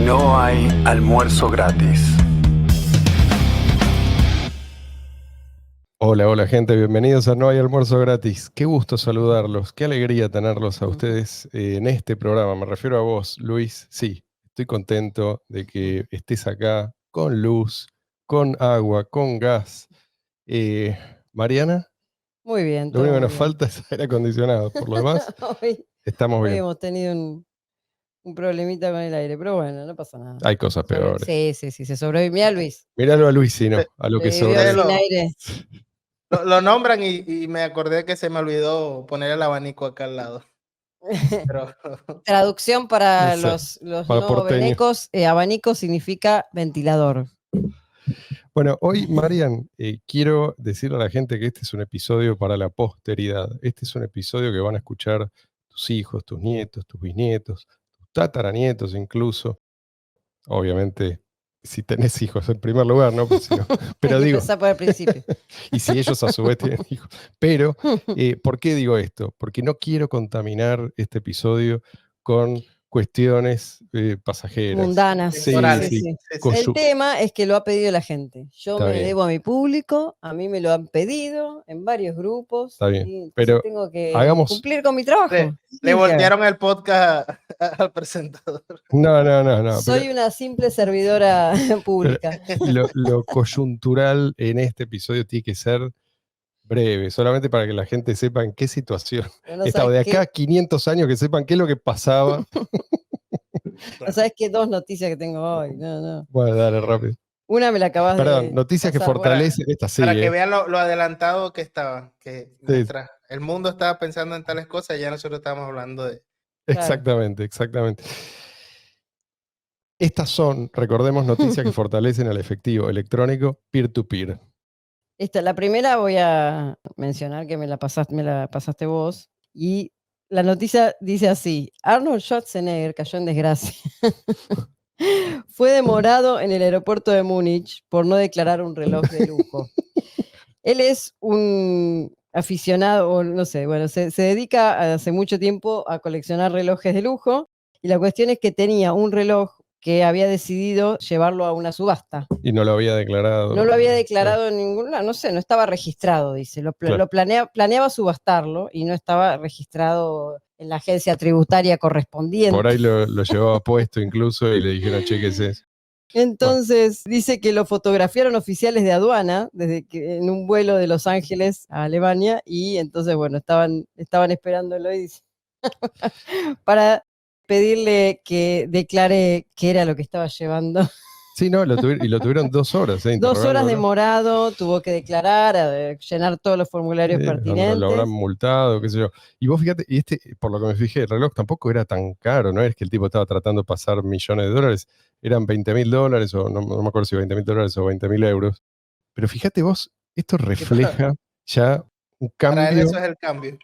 No hay almuerzo gratis. Hola gente, bienvenidos a No hay almuerzo gratis. Qué gusto saludarlos, qué alegría tenerlos a ustedes en este programa. Me refiero a vos, Luis. Sí, estoy contento de que estés acá con luz, con agua, con gas. Mariana, Muy bien, lo todo único que muy nos bien. falta es aire acondicionado. Por lo demás, estamos Hoy bien. hemos tenido un problemita con el aire, pero bueno, no pasa nada. Hay cosas peores. Sí, se sobrevive. Mirá, Luis, Míralo a Luis, si no, a lo que sobrevivió sobrevive. sin aire. Lo nombran y me acordé que se me olvidó poner el abanico acá al lado. Pero Traducción para Sí, los para no porteños. venecos, abanico significa ventilador. Bueno, hoy, Marian, quiero decirle a la gente que este es un episodio para la posteridad. Este es un episodio que van a escuchar tus hijos, tus nietos, tus bisnietos, tus tataranietos incluso. Obviamente, si tenés hijos en primer lugar, ¿no? Pues, si no, pero Hay que digo, empezar por el principio. y si ellos a su vez tienen hijos. Pero, ¿por qué digo esto? Porque no quiero contaminar este episodio con cuestiones pasajeras. Mundanas. Sí, Temporales. sí. Sí. El tema es que lo ha pedido la gente. Yo Está me bien. debo a mi público, a mí me lo han pedido en varios grupos. Está bien, Y entonces pero tengo que hagamos- cumplir con mi trabajo. le voltearon el podcast al presentador. No. Soy una simple servidora pública. Lo coyuntural en este episodio tiene que ser breve, solamente para que la gente sepa en qué situación Pero no estaba. sabes De acá a 500 años que sepan qué es lo que pasaba. No sabes qué dos noticias que tengo hoy. No. Bueno, dale, rápido. Una me la acabas de. Perdón, noticias que pasar. fortalecen esta Para sí, que vean lo adelantado que estaba. Que Sí. mientras el mundo estaba pensando en tales cosas, ya nosotros estábamos hablando de... Exactamente. Estas son, recordemos, noticias que fortalecen al efectivo electrónico peer-to-peer. La primera voy a mencionar que me la pasaste vos. Y la noticia dice así: Arnold Schwarzenegger cayó en desgracia. Fue demorado en el aeropuerto de Múnich por no declarar un reloj de lujo. Él es un aficionado, o no sé, bueno, se dedica hace mucho tiempo a coleccionar relojes de lujo, y la cuestión es que tenía un reloj que había decidido llevarlo a una subasta. Y no lo había declarado. No lo había declarado en ningún lado, no sé, no estaba registrado, dice. Claro. Planeaba subastarlo y no estaba registrado en la agencia tributaria correspondiente. Por ahí lo llevaba puesto incluso y le dijeron, chequese eso. Entonces dice que lo fotografiaron oficiales de aduana en un vuelo de Los Ángeles a Alemania, y entonces, bueno, estaban esperándolo y para pedirle que declare qué era lo que estaba llevando. Sí, no, lo tuvieron 2 horas. 2 horas interrogándolo. demorado, tuvo que declarar, llenar todos los formularios pertinentes. Lo habrán multado, qué sé yo. Y vos fíjate, y por lo que me fijé, el reloj tampoco era tan caro, no es que el tipo estaba tratando de pasar millones de dólares, eran $20.000, o no me acuerdo si $20.000 o 20.000 euros. Pero fíjate vos, esto refleja ya un Para él cambio. eso es el cambio.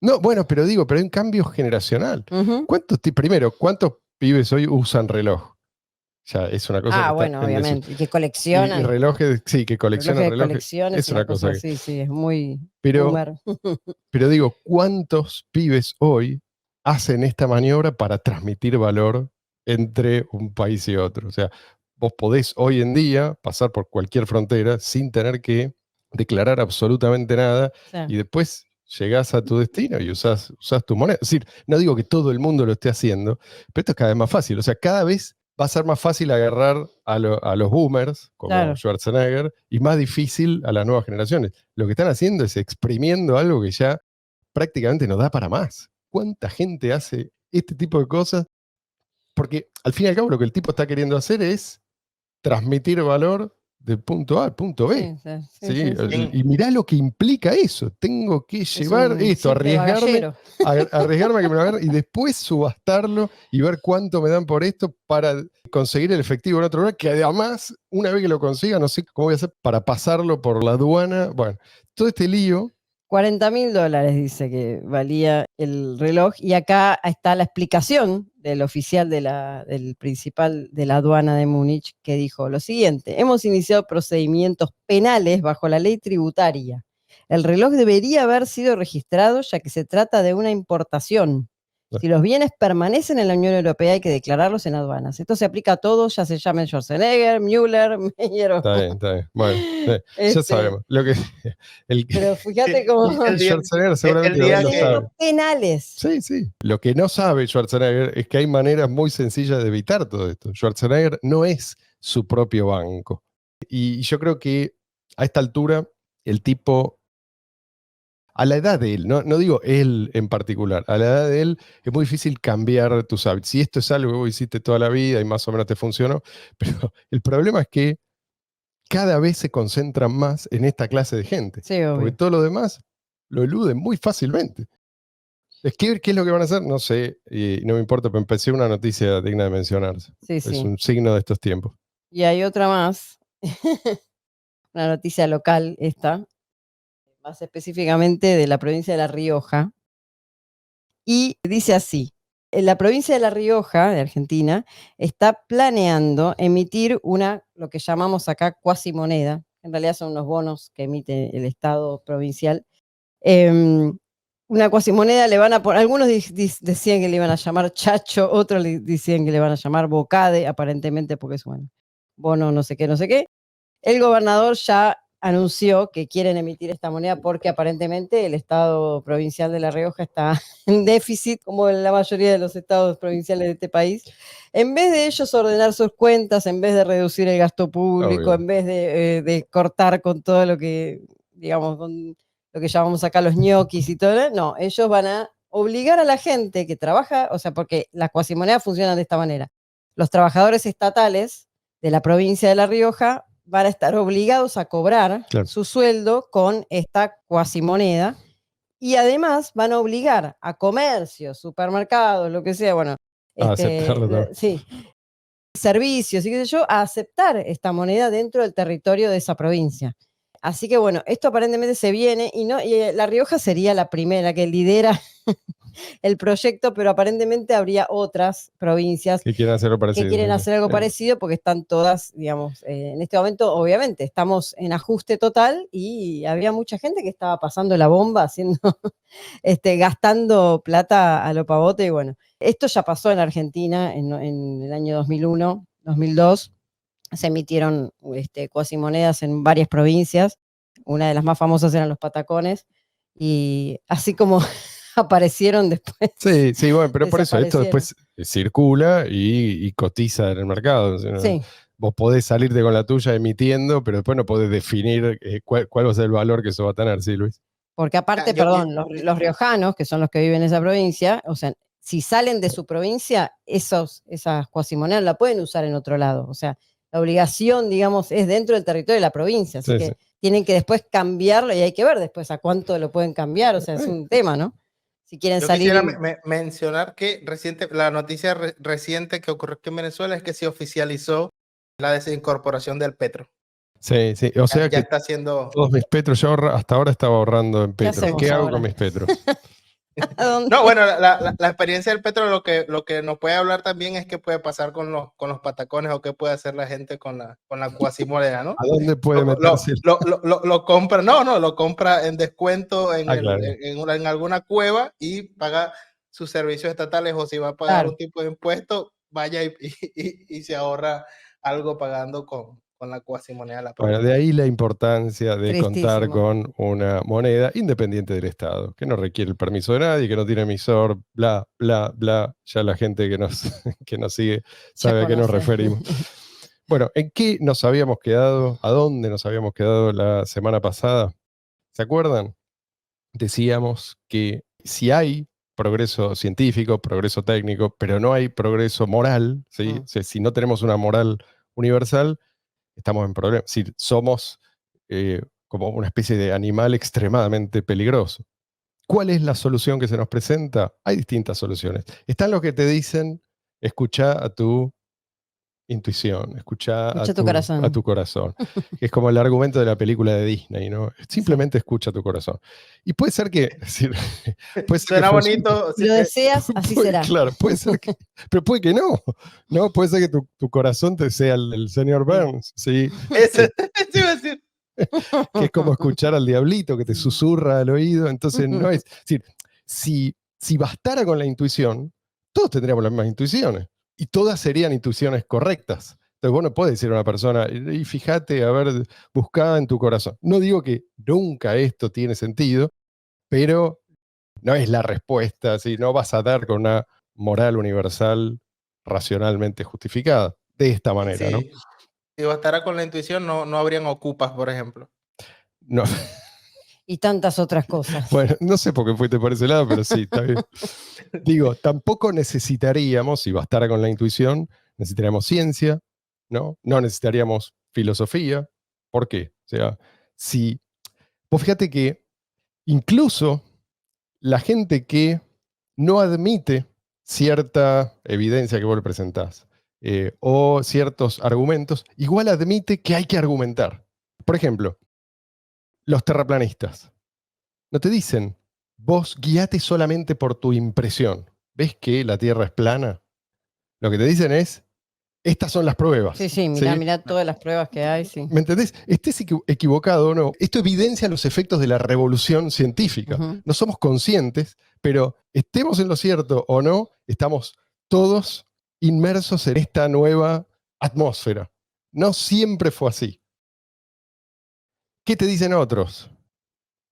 No, bueno, pero hay un cambio generacional. Ujú. Primero, ¿cuántos pibes hoy usan reloj? Ya es una cosa que está Bueno, en obviamente. Y que y coleccionan. relojes, sí, que coleccionan Relojes de relojes. colecciones, Es una cosa que. Sí, es muy Pero, boomer. pero digo, ¿cuántos pibes hoy hacen esta maniobra para transmitir valor entre un país y otro? O sea, vos podés hoy en día pasar por cualquier frontera sin tener que declarar absolutamente nada, Sí. y después llegás a tu destino y usás tu moneda. Es decir, no digo que todo el mundo lo esté haciendo, pero esto es cada vez más fácil. O sea, cada vez va a ser más fácil agarrar a los boomers, como Claro. Schwarzenegger, y más difícil a las nuevas generaciones. Lo que están haciendo es exprimiendo algo que ya prácticamente no da para más. ¿Cuánta gente hace este tipo de cosas? Porque al fin y al cabo lo que el tipo está queriendo hacer es transmitir valor de punto A al punto B. Sí. Y mirá lo que implica eso. Tengo que llevar esto, arriesgarme a que me lo agarren y después subastarlo y ver cuánto me dan por esto para conseguir el efectivo en otro lugar, que además, una vez que lo consiga, no sé cómo voy a hacer para pasarlo por la aduana. Bueno, todo este lío. $40.000 dice que valía el reloj, y acá está la explicación del oficial del principal de la aduana de Múnich, que dijo lo siguiente: hemos iniciado procedimientos penales bajo la ley tributaria. El reloj debería haber sido registrado ya que se trata de una importación. Si los bienes permanecen en la Unión Europea, hay que declararlos en aduanas. Esto se aplica a todos, ya se llamen Schwarzenegger, Müller, Meyer. Está bien. Bueno, ya Este, sabemos. Pero fíjate cómo El día- Schwarzenegger seguramente el día lo que- sabe. penales. Sí. Lo que no sabe Schwarzenegger es que hay maneras muy sencillas de evitar todo esto. Schwarzenegger no es su propio banco. Y yo creo que a esta altura el tipo, a la edad de él, no digo él en particular, a la edad de él es muy difícil cambiar tus hábitos. Si esto es algo que vos hiciste toda la vida y más o menos te funcionó, pero el problema es que cada vez se concentran más en esta clase de gente. Sí, obvio. Porque todo lo demás lo eluden muy fácilmente. ¿Qué es lo que van a hacer? No sé, y no me importa, pero empecé una noticia digna de mencionarse. Sí, Es sí. un signo de estos tiempos. Y hay otra más, una noticia local esta, más específicamente de la provincia de La Rioja. Y dice así: en la provincia de La Rioja, de Argentina, está planeando emitir lo que llamamos acá cuasimoneda. En realidad son unos bonos que emite el Estado provincial. Una cuasimoneda le van a poner, algunos decían que le iban a llamar chacho, otros decían que le van a llamar bocade, aparentemente porque es bono no sé qué. El gobernador ya anunció que quieren emitir esta moneda porque aparentemente el Estado provincial de La Rioja está en déficit, como en la mayoría de los estados provinciales de este país. En vez de ellos ordenar sus cuentas, en vez de reducir el gasto público, Obvio. en vez de cortar con todo lo que, digamos, con lo que llamamos acá los ñoquis y todo, no, ellos van a obligar a la gente que trabaja, o sea, porque las cuasimonedas funcionan de esta manera. Los trabajadores estatales de la provincia de La Rioja van a estar obligados a cobrar su sueldo con esta cuasimoneda y además van a obligar a comercios, supermercados, lo que sea, bueno, sí, servicios y qué sé yo, a aceptar esta moneda dentro del territorio de esa provincia. Así que bueno, esto aparentemente se viene y La Rioja sería la primera que lidera el proyecto, pero aparentemente habría otras provincias que quieren hacer algo parecido porque están todas, digamos, en este momento obviamente estamos en ajuste total y había mucha gente que estaba pasando la bomba gastando plata a lo pavote y bueno, esto ya pasó en Argentina en el año 2001, 2002. Se emitieron cuasimonedas en varias provincias. Una de las más famosas eran los Patacones. Y así como aparecieron después. Sí, bueno, pero por eso esto después circula y cotiza en el mercado. Sí. Vos podés salirte con la tuya emitiendo, pero después no podés definir cuál va a ser el valor que eso va a tener, ¿sí, Luis? Porque aparte, los riojanos, que son los que viven en esa provincia, o sea, si salen de su provincia, esas cuasimonedas la pueden usar en otro lado. O sea, la obligación, digamos, es dentro del territorio de la provincia, así que tienen que después cambiarlo y hay que ver después a cuánto lo pueden cambiar, o sea, es un tema, ¿no? Si quieren salir. Quisiera mencionar que la noticia reciente que ocurrió aquí en Venezuela es que se oficializó la desincorporación del petro. Sí, o sea ya que está haciendo... todos mis petros, yo hasta ahora estaba ahorrando en petros. ¿Qué hago con mis petros? No, bueno, la experiencia del petro lo que nos puede hablar también es qué puede pasar con los patacones o qué puede hacer la gente con la cuasimoneda, ¿no? ¿A dónde puede meterse? Lo compra, lo compra en descuento en alguna cueva y paga sus servicios estatales, o si va a pagar un tipo de impuesto, vaya y se ahorra algo pagando con la cuasimoneda. Bueno, de ahí la importancia de contar con una moneda independiente del Estado, que no requiere el permiso de nadie, que no tiene emisor, bla, bla, bla. Ya la gente que nos sigue sabe a qué nos referimos. Bueno, ¿en qué nos habíamos quedado? ¿A dónde nos habíamos quedado la semana pasada? ¿Se acuerdan? Decíamos que si hay progreso científico, progreso técnico, pero no hay progreso moral, ¿sí? O sea, si no tenemos una moral universal, estamos en problemas. Es decir, somos como una especie de animal extremadamente peligroso. ¿Cuál es la solución que se nos presenta? Hay distintas soluciones. Están los que te dicen, escucha a tu intuición, escucha a tu corazón. Es como el argumento de la película de Disney, ¿no? Simplemente escucha a tu corazón. Y puede ser que... Suena bonito. Si lo deseas, así será. Claro, puede ser que... Pero puede que no. No, puede ser que tu corazón te sea el señor Burns, ¿sí? Ese iba a decir. Que es como escuchar al diablito que te susurra al oído. Entonces no es... Es decir, si si bastara con la intuición, todos tendríamos las mismas intuiciones y todas serían intuiciones correctas. Entonces vos no podés decir a una persona, y fíjate, a ver, buscá en tu corazón. No digo que nunca esto tiene sentido, pero no es la respuesta, ¿sí? No vas a dar con una moral universal racionalmente justificada de esta manera, Sí. ¿no? Si bastara con la intuición, no habrían ocupas, por ejemplo. No. Y tantas otras cosas. Bueno, no sé por qué fuiste por ese lado, pero sí, está bien. Digo, tampoco necesitaríamos, si bastara con la intuición, necesitaríamos ciencia, ¿no? No necesitaríamos filosofía. ¿Por qué? O sea, si vos fíjate que incluso la gente que no admite cierta evidencia que vos le presentás o ciertos argumentos, igual admite que hay que argumentar. Por ejemplo, los terraplanistas no te dicen, vos guíate solamente por tu impresión. ¿Ves que la Tierra es plana? Lo que te dicen es, estas son las pruebas. Sí, mirá todas las pruebas que hay, sí. ¿Me entendés? Estés equivocado o no, esto evidencia los efectos de la revolución científica. No somos conscientes, pero estemos en lo cierto o no, estamos todos inmersos en esta nueva atmósfera. No siempre fue así. ¿Qué te dicen otros?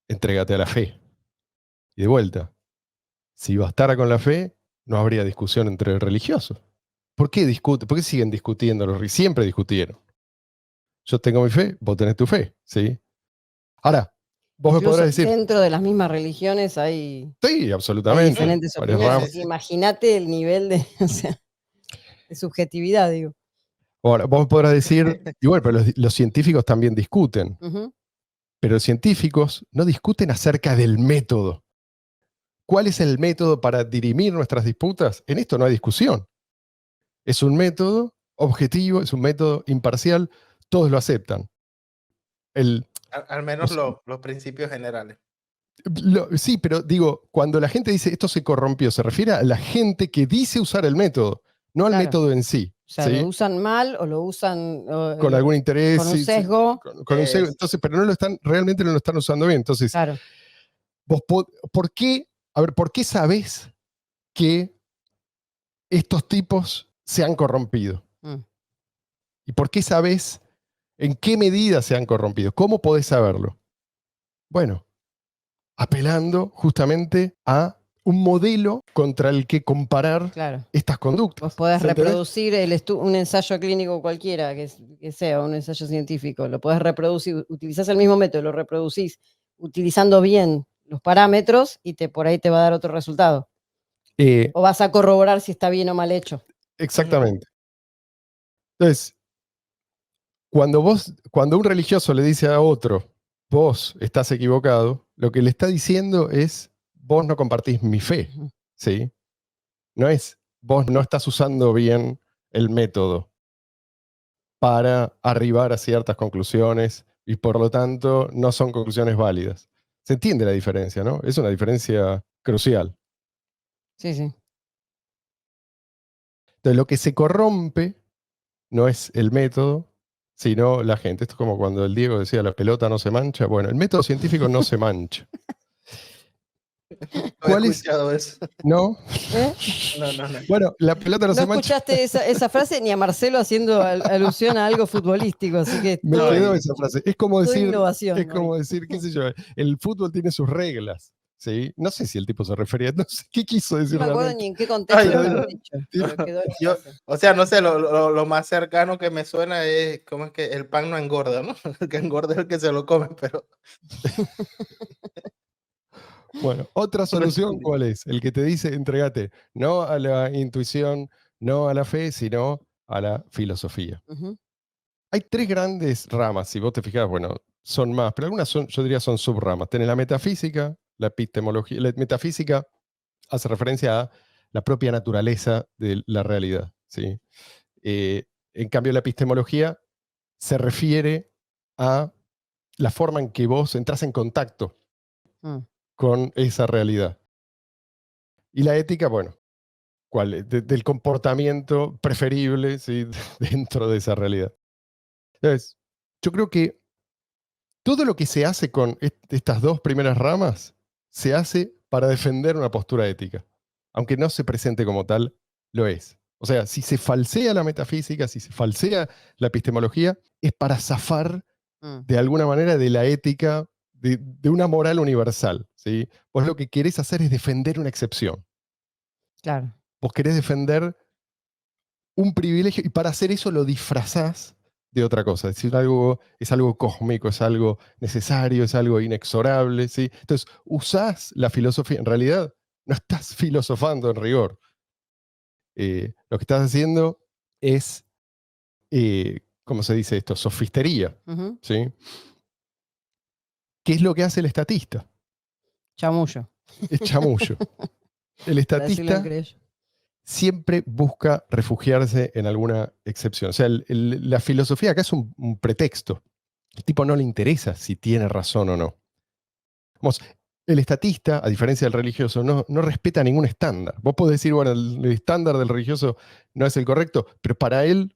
Entrégate a la fe. Y de vuelta, si bastara con la fe, no habría discusión entre religiosos. ¿Por qué discuten? ¿Por qué siguen discutiendo? Siempre discutieron. Yo tengo mi fe, vos tenés tu fe, ¿sí? Ahora, vos incluso me podrás decir... dentro de las mismas religiones hay, Sí, absolutamente. hay diferentes opiniones. Imagínate el nivel de, o sea, de subjetividad, digo. Ahora, vos me podrás decir, y bueno, pero los científicos también discuten. Pero los científicos no discuten acerca del método. ¿Cuál es el método para dirimir nuestras disputas? En esto no hay discusión. Es un método objetivo, es un método imparcial, todos lo aceptan. Al menos los principios generales. Sí, pero digo, cuando la gente dice esto se corrompió, se refiere a la gente que dice usar el método, no al método en sí. O sea, ¿sí? Lo usan mal o lo usan con algún interés. Con un sesgo. Sí, con un sesgo. Entonces, pero realmente no lo están usando bien. Entonces, vos, ¿por qué sabés que estos tipos se han corrompido? ¿Y por qué sabés en qué medida se han corrompido? ¿Cómo podés saberlo? Bueno, apelando justamente a un modelo contra el que comparar estas conductas. Vos podés reproducir un ensayo clínico cualquiera, que sea un ensayo científico, lo podés reproducir, utilizás el mismo método, lo reproducís utilizando bien los parámetros y por ahí te va a dar otro resultado. O vas a corroborar si está bien o mal hecho. Exactamente. Entonces, cuando un religioso le dice a otro, vos estás equivocado, lo que le está diciendo es, vos no compartís mi fe, ¿sí? No es, vos no estás usando bien el método para arribar a ciertas conclusiones y por lo tanto no son conclusiones válidas. Se entiende la diferencia, ¿no? Es una diferencia crucial. Sí, sí. Entonces, lo que se corrompe no es el método, sino la gente. Esto es como cuando el Diego decía, la pelota no se mancha. Bueno, el método científico no se mancha. ¿Cuál es? Eso. ¿No? No. Bueno, la pelota no se mancha. No escuchaste esa frase ni a Marcelo haciendo alusión a algo futbolístico, así que... Me quedó esa frase. Es como decir, qué sé yo, el fútbol tiene sus reglas. ¿Sí? No sé si el tipo se refería, no sé qué quiso decir. No me acuerdo ni en qué contexto lo había dicho. O sea, no sé, lo más cercano que me suena es como es que el pan no engorda, ¿no? El que engorda es el que se lo come, pero... Bueno, otra solución, ¿cuál es? El que te dice, entregate, no a la intuición, no a la fe, sino a la filosofía. Hay tres grandes ramas, si vos te fijás, bueno, son más, pero algunas yo diría son subramas. Tenés la metafísica, la epistemología. La metafísica hace referencia a la propia naturaleza de la realidad, ¿sí? En cambio, la epistemología se refiere a la forma en que vos entras en contacto con esa realidad. Y la ética, bueno, del comportamiento preferible, ¿sí? Dentro de esa realidad. Entonces, yo creo que todo lo que se hace con estas dos primeras ramas se hace para defender una postura ética. Aunque no se presente como tal, lo es. O sea, si se falsea la metafísica, si se falsea la epistemología, es para zafar de alguna manera de la ética, de una moral universal, ¿sí? Vos lo que querés hacer es defender una excepción. Claro. Vos querés defender un privilegio y para hacer eso lo disfrazás de otra cosa. Es decir, es algo cósmico, es algo necesario, es algo inexorable, ¿sí? Entonces, usás la filosofía. En realidad, no estás filosofando en rigor. Lo que estás haciendo es, ¿cómo se dice esto? Sofistería, ¿sí? ¿Qué es lo que hace el estatista? Chamullo. Es chamullo. El estatista siempre busca refugiarse en alguna excepción. O sea, la filosofía acá es un pretexto. El tipo no le interesa si tiene razón o no. Vamos, el estatista, a diferencia del religioso, no respeta ningún estándar. Vos podés decir, bueno, el estándar del religioso no es el correcto, pero para él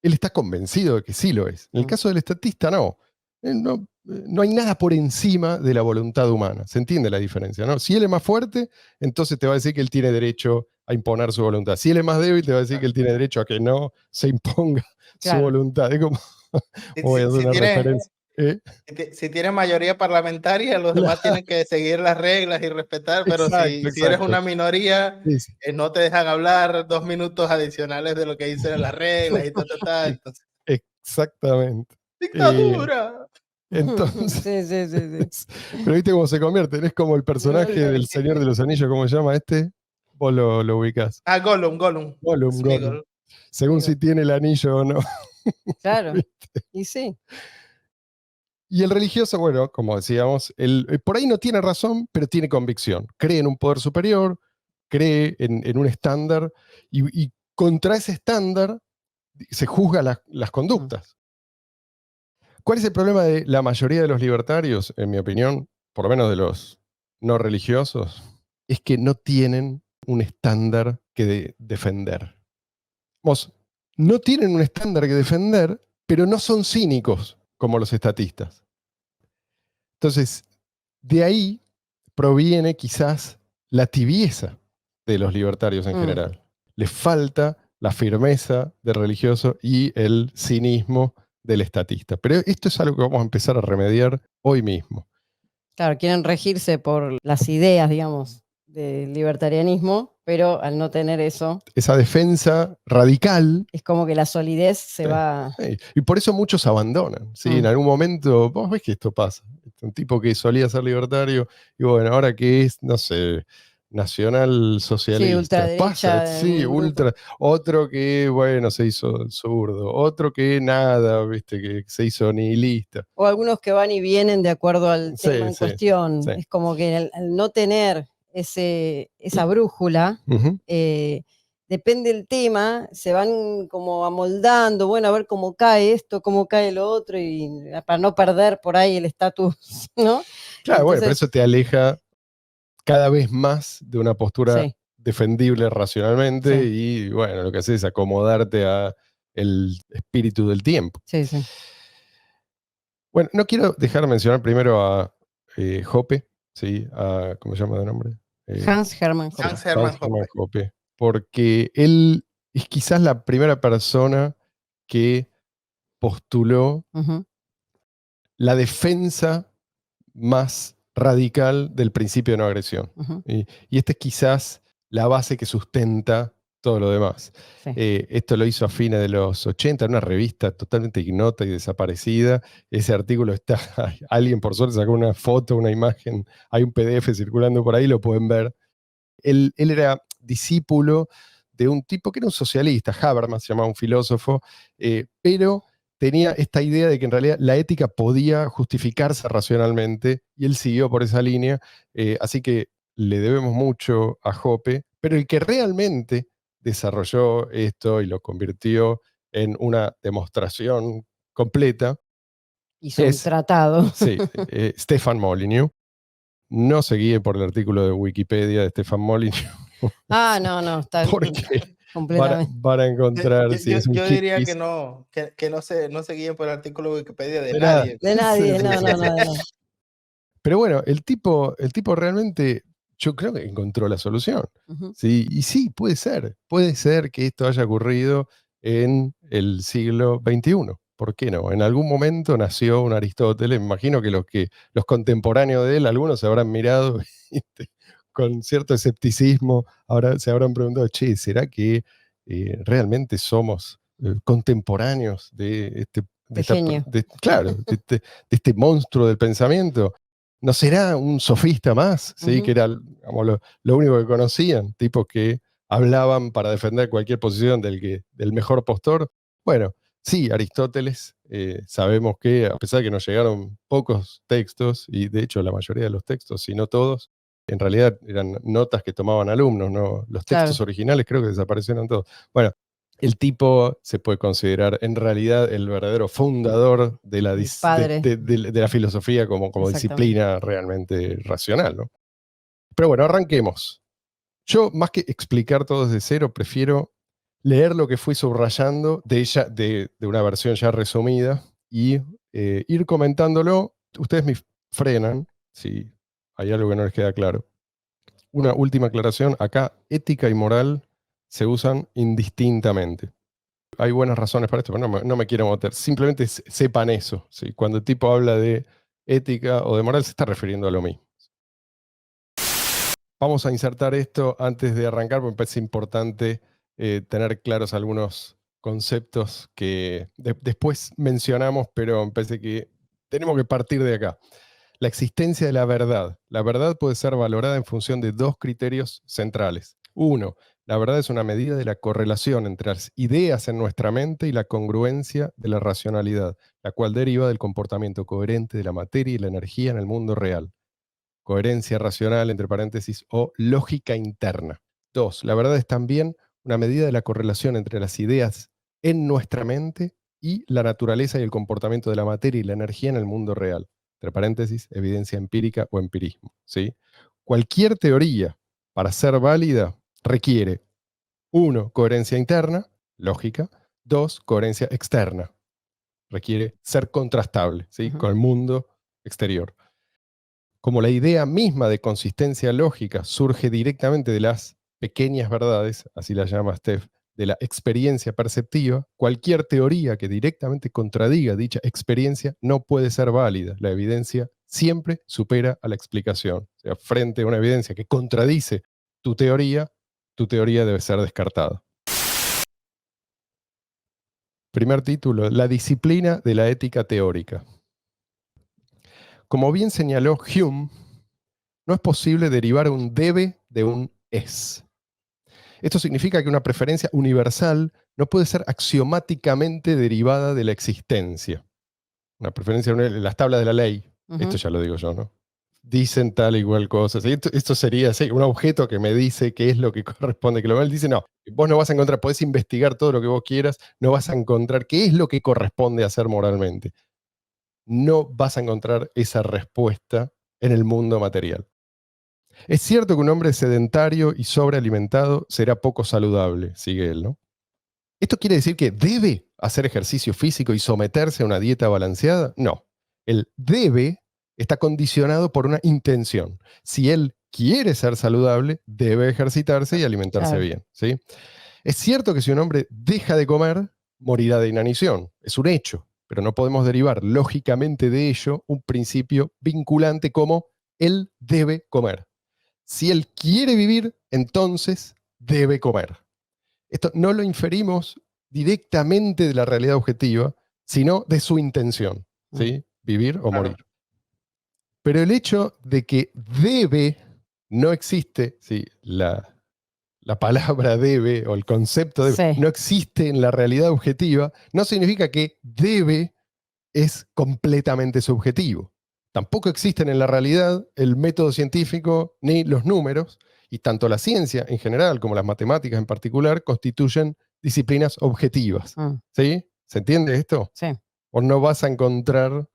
está convencido de que sí lo es. En el caso del estatista, no. No hay nada por encima de la voluntad humana. ¿Se entiende la diferencia, no? Si él es más fuerte, entonces te va a decir que él tiene derecho a imponer su voluntad. Si él es más débil, te va a decir que él tiene derecho a que no se imponga su voluntad. Es como... voy a hacer una referencia. Si tienes mayoría parlamentaria, los demás tienen que seguir las reglas y respetar, pero si eres una minoría, no te dejan hablar 2 minutos adicionales de lo que dicen las reglas y entonces, exactamente. ¡Dictadura! Entonces, pero viste cómo se convierte, es como el personaje del Señor de los Anillos, ¿cómo se llama este? Vos lo ubicás. Gollum. Según si tiene el anillo o no. Claro, y sí. Y el religioso, bueno, como decíamos, por ahí no tiene razón, pero tiene convicción. Cree en un poder superior, cree en un estándar, y contra ese estándar se juzgan las conductas. ¿Cuál es el problema de la mayoría de los libertarios, en mi opinión, por lo menos de los no religiosos? Es que no tienen un estándar que defender. No tienen un estándar que defender, pero no son cínicos como los estatistas. Entonces, de ahí proviene quizás la tibieza de los libertarios en general. Les falta la firmeza del religioso y el cinismo del estatista. Pero esto es algo que vamos a empezar a remediar hoy mismo. Claro, quieren regirse por las ideas, digamos, del libertarianismo, pero al no tener eso... Esa defensa radical... Es como que la solidez se va... Y por eso muchos abandonan. ¿Sí? En algún momento, vos ves que esto pasa. Un tipo que solía ser libertario, y bueno, ahora que es, no sé... nacional socialista, ultraderecha, ultra, otro que, bueno, se hizo zurdo, otro que nada, viste, que se hizo nihilista. O algunos que van y vienen de acuerdo al tema en cuestión. Es como que al no tener esa brújula, depende del tema, se van como amoldando, bueno, a ver cómo cae esto, cómo cae lo otro, y para no perder por ahí el estatus, ¿no? Claro, bueno, pero eso te aleja cada vez más de una postura defendible racionalmente y bueno, lo que haces es acomodarte a el espíritu del tiempo. Bueno, no quiero dejar de mencionar primero a Hoppe, ¿sí? ¿Cómo se llama de nombre? Hans Hermann Hoppe, porque él es quizás la primera persona que postuló la defensa más radical del principio de no agresión. Y esta es quizás la base que sustenta todo lo demás. Esto lo hizo a fines de los 80 en una revista totalmente ignota y desaparecida. Ese artículo está, alguien por suerte sacó una foto, una imagen, hay un PDF circulando por ahí, lo pueden ver. Él era discípulo de un tipo que era un socialista, Habermas, se llamaba un filósofo, pero tenía esta idea de que en realidad la ética podía justificarse racionalmente y él siguió por esa línea, así que le debemos mucho a Hoppe, pero el que realmente desarrolló esto y lo convirtió en una demostración completa hizo un tratado. Sí, Stefan Molyneux. No se guíe por el artículo de Wikipedia de Stefan Molyneux. No, está porque completamente. Para encontrar si es un yo diría que no se guíen por el artículo de Wikipedia de nadie. De nadie, no. Pero bueno, el tipo realmente yo creo que encontró la solución. Ujú. ¿Sí? Y sí, puede ser que esto haya ocurrido en el siglo XXI. ¿Por qué no? En algún momento nació un Aristóteles, me imagino que los contemporáneos de él, algunos se habrán mirado ¿viste? Con cierto escepticismo, ahora se habrán preguntado, che, ¿será que realmente somos contemporáneos de este, De genio. claro, de este monstruo del pensamiento? ¿No será un sofista más? ¿Sí? Ujú. Que era digamos, lo único que conocían, tipos que hablaban para defender cualquier posición del mejor postor. Bueno, sí, Aristóteles, sabemos que a pesar de que nos llegaron pocos textos, y de hecho la mayoría de los textos, si no todos, en realidad eran notas que tomaban alumnos, ¿no? Los textos Claro. originales creo que desaparecieron todos. Bueno, el tipo se puede considerar en realidad el verdadero fundador de la, El padre. de la filosofía como Exactamente. disciplina realmente racional, ¿no? Pero bueno, arranquemos. Yo, más que explicar todo desde cero, prefiero leer lo que fui subrayando de una versión ya resumida y ir comentándolo. Ustedes me frenan si hay algo que no les queda claro. Una última aclaración. Acá, ética y moral se usan indistintamente. Hay buenas razones para esto, pero no me quiero meter. Simplemente sepan eso. ¿Sí? Cuando el tipo habla de ética o de moral, se está refiriendo a lo mismo. Vamos a insertar esto antes de arrancar, porque me parece importante tener claros algunos conceptos que después mencionamos, pero me parece que tenemos que partir de acá. La existencia de la verdad. La verdad puede ser valorada en función de dos criterios centrales. Uno, la verdad es una medida de la correlación entre las ideas en nuestra mente y la congruencia de la racionalidad, la cual deriva del comportamiento coherente de la materia y la energía en el mundo real. Coherencia racional, entre paréntesis, o lógica interna. Dos, la verdad es también una medida de la correlación entre las ideas en nuestra mente y la naturaleza y el comportamiento de la materia y la energía en el mundo real. Entre paréntesis, evidencia empírica o empirismo. ¿Sí? Cualquier teoría, para ser válida, requiere, uno, coherencia interna, lógica. Dos, coherencia externa. Requiere ser contrastable, ¿sí? Ujú. Con el mundo exterior. Como la idea misma de consistencia lógica surge directamente de las pequeñas verdades, así las llama Steph, de la experiencia perceptiva, cualquier teoría que directamente contradiga dicha experiencia no puede ser válida. La evidencia siempre supera a la explicación. O sea, frente a una evidencia que contradice tu teoría debe ser descartada. Primer título, la disciplina de la ética teórica. Como bien señaló Hume, no es posible derivar un debe de un es. Esto significa que una preferencia universal no puede ser axiomáticamente derivada de la existencia. Una preferencia, las tablas de la ley, esto ya lo digo yo, ¿no? Dicen tal y igual cosas. Esto sería ¿sí? Un objeto que me dice qué es lo que corresponde. Que lo él dice, no, vos no vas a encontrar, podés investigar todo lo que vos quieras, no vas a encontrar qué es lo que corresponde hacer moralmente. No vas a encontrar esa respuesta en el mundo material. Es cierto que un hombre sedentario y sobrealimentado será poco saludable, sigue él, ¿no? ¿Esto quiere decir que debe hacer ejercicio físico y someterse a una dieta balanceada? No. El debe está condicionado por una intención. Si él quiere ser saludable, debe ejercitarse y alimentarse bien, ¿sí? Es cierto que si un hombre deja de comer, morirá de inanición. Es un hecho, pero no podemos derivar lógicamente de ello un principio vinculante como él debe comer. Si él quiere vivir, entonces debe comer. Esto no lo inferimos directamente de la realidad objetiva, sino de su intención, ¿sí? Vivir o morir. Pero el hecho de que debe no existe, ¿sí? La palabra debe o el concepto debe no existe en la realidad objetiva, no significa que debe es completamente subjetivo. Tampoco existen en la realidad el método científico ni los números, y tanto la ciencia en general como las matemáticas en particular constituyen disciplinas objetivas. ¿Sí? ¿Se entiende esto? Sí. O no vas a encontrar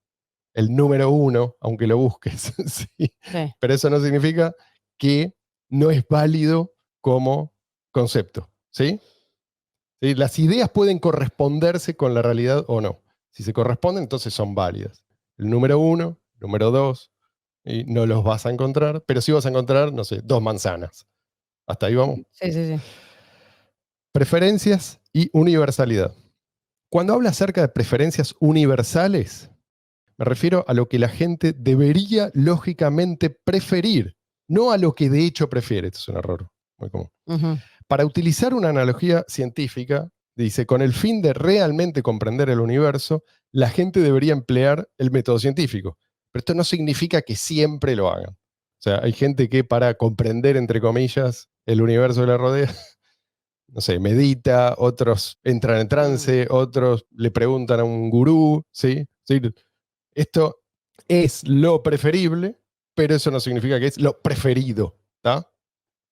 el número uno, aunque lo busques. ¿Sí? Sí. Pero eso no significa que no es válido como concepto. ¿Sí? ¿Sí? Las ideas pueden corresponderse con la realidad o no. Si se corresponden, entonces son válidas. El número 1, número 2, y no los vas a encontrar, pero sí vas a encontrar, no sé, 2 manzanas. ¿Hasta ahí vamos? Sí, sí, sí. Preferencias y universalidad. Cuando habla acerca de preferencias universales, me refiero a lo que la gente debería lógicamente preferir, no a lo que de hecho prefiere. Esto es un error muy común. Ujú. Para utilizar una analogía científica, dice, con el fin de realmente comprender el universo, la gente debería emplear el método científico. Pero esto no significa que siempre lo hagan. O sea, hay gente que para comprender, entre comillas, el universo que la rodea, no sé, medita, otros entran en trance, otros le preguntan a un gurú, ¿sí? ¿Sí? Esto es lo preferible, pero eso no significa que es lo preferido, ¿tá?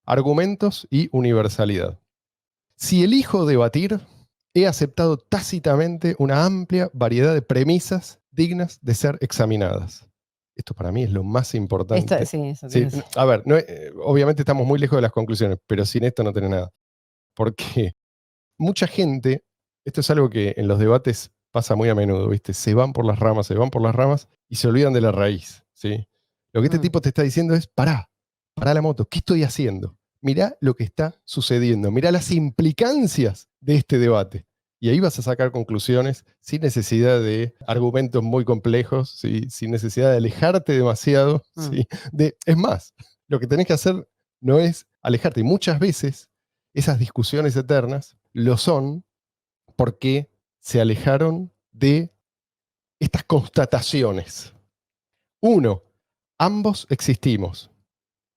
Argumentos y universalidad. Si elijo debatir, he aceptado tácitamente una amplia variedad de premisas dignas de ser examinadas. Esto para mí es lo más importante. Sí, eso Sí, tiene que ser. a ver, no, obviamente estamos muy lejos de las conclusiones, pero sin esto no tiene nada. Porque mucha gente, esto es algo que en los debates pasa muy a menudo, ¿viste? Se van por las ramas y se olvidan de la raíz, ¿sí? Lo que este tipo te está diciendo es, pará la moto, ¿qué estoy haciendo? Mirá lo que está sucediendo, mirá las implicancias de este debate. Y ahí vas a sacar conclusiones sin necesidad de argumentos muy complejos, ¿sí? Sin necesidad de alejarte demasiado, ¿sí? Es más, lo que tenés que hacer no es alejarte. Y muchas veces esas discusiones eternas lo son porque se alejaron de estas constataciones. Uno, ambos existimos.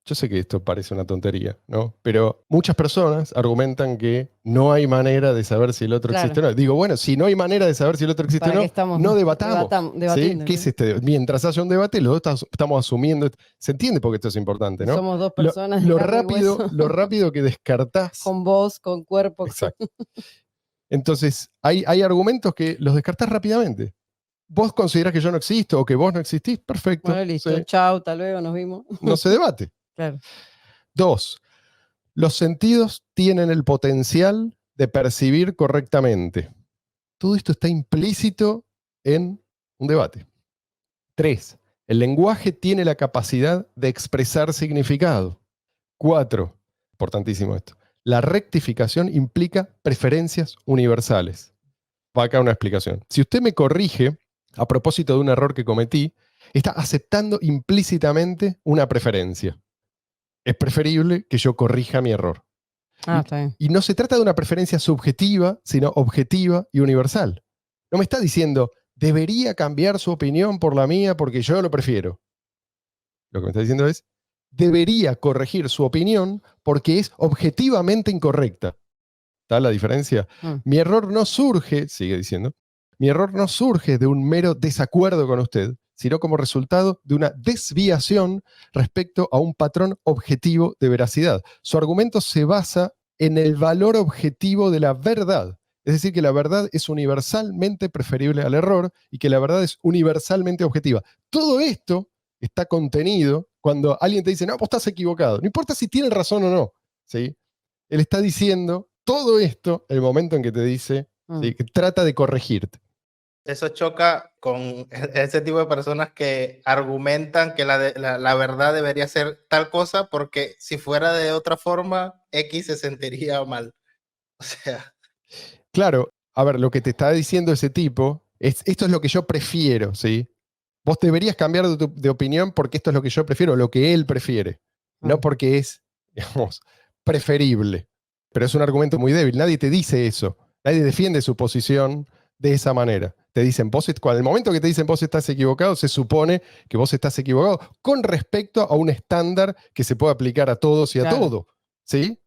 Yo sé que esto parece una tontería, ¿no? Pero muchas personas argumentan que no hay manera de saber si el otro existe o no. Digo, bueno, si no hay manera de saber si el otro existe o no, no debatamos. ¿Sí? ¿Qué es este? Mientras haya un debate, los dos estamos asumiendo. Se entiende porque esto es importante, ¿no? Somos dos personas lo rápido que descartás. Con voz, con cuerpo. Exacto. Entonces, hay argumentos que los descartás rápidamente. Vos considerás que yo no existo o que vos no existís, perfecto. Bueno, listo. Sí. Chao, hasta luego, nos vimos. No se debate. Claro. 2. Los sentidos tienen el potencial de percibir correctamente. Todo esto está implícito en un debate. 3. El lenguaje tiene la capacidad de expresar significado. 4. Importantísimo esto. La rectificación implica preferencias universales. Va acá una explicación. Si usted me corrige a propósito de un error que cometí, está aceptando implícitamente una preferencia. Es preferible que yo corrija mi error. Está bien. Y no se trata de una preferencia subjetiva, sino objetiva y universal. No me está diciendo, debería cambiar su opinión por la mía porque yo lo prefiero. Lo que me está diciendo es, debería corregir su opinión porque es objetivamente incorrecta. ¿Está la diferencia? Mi error no surge, sigue diciendo, mi error no surge de un mero desacuerdo con usted, sino como resultado de una desviación respecto a un patrón objetivo de veracidad. Su argumento se basa en el valor objetivo de la verdad. Es decir, que la verdad es universalmente preferible al error y que la verdad es universalmente objetiva. Todo esto está contenido cuando alguien te dice, no, vos estás equivocado. No importa si tiene razón o no. ¿Sí? Él está diciendo todo esto el momento en que te dice, ¿sí? Que trata de corregirte. Eso choca con ese tipo de personas que argumentan que la verdad debería ser tal cosa porque si fuera de otra forma, X se sentiría mal. O sea. Claro, a ver, lo que te está diciendo ese tipo es, esto es lo que yo prefiero, ¿sí? Vos deberías cambiar de opinión porque esto es lo que yo prefiero, lo que él prefiere. No porque es, digamos, preferible. Pero es un argumento muy débil. Nadie te dice eso. Nadie defiende su posición de esa manera. Te dicen, en el momento que te dicen vos estás equivocado, se supone que vos estás equivocado con respecto a un estándar que se puede aplicar a todos y a todo. ¿Sí?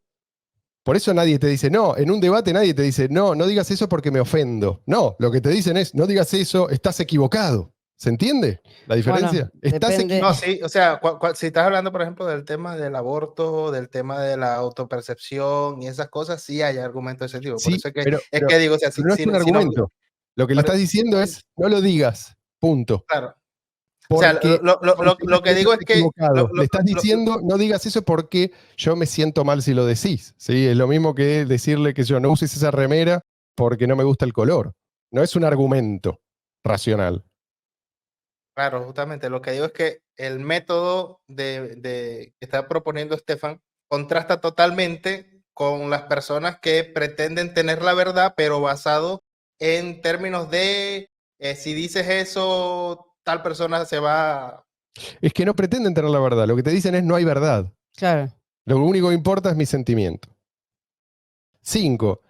Por eso nadie te dice, no, en un debate nadie te dice, no, no digas eso porque me ofendo. No, lo que te dicen es, no digas eso, estás equivocado. ¿Se entiende la diferencia? Bueno, no, sí, o sea, si estás hablando, por ejemplo, del tema del aborto, del tema de la autopercepción y esas cosas, sí hay argumentos de ese tipo. Sí, por eso pero que digo, o sea, no es un argumento. Lo que le estás diciendo es, no lo digas, punto. Claro. Porque, o sea, lo que digo es que... le estás diciendo, no digas eso porque yo me siento mal si lo decís. ¿Sí? Es lo mismo que decirle que yo no uses esa remera porque no me gusta el color. No es un argumento racional. Claro, justamente lo que digo es que el método que está proponiendo Stefan contrasta totalmente con las personas que pretenden tener la verdad, pero basado en términos de si dices eso, tal persona se va. Es que no pretenden tener la verdad. Lo que te dicen es no hay verdad. Claro. Lo único que importa es mi sentimiento. 5.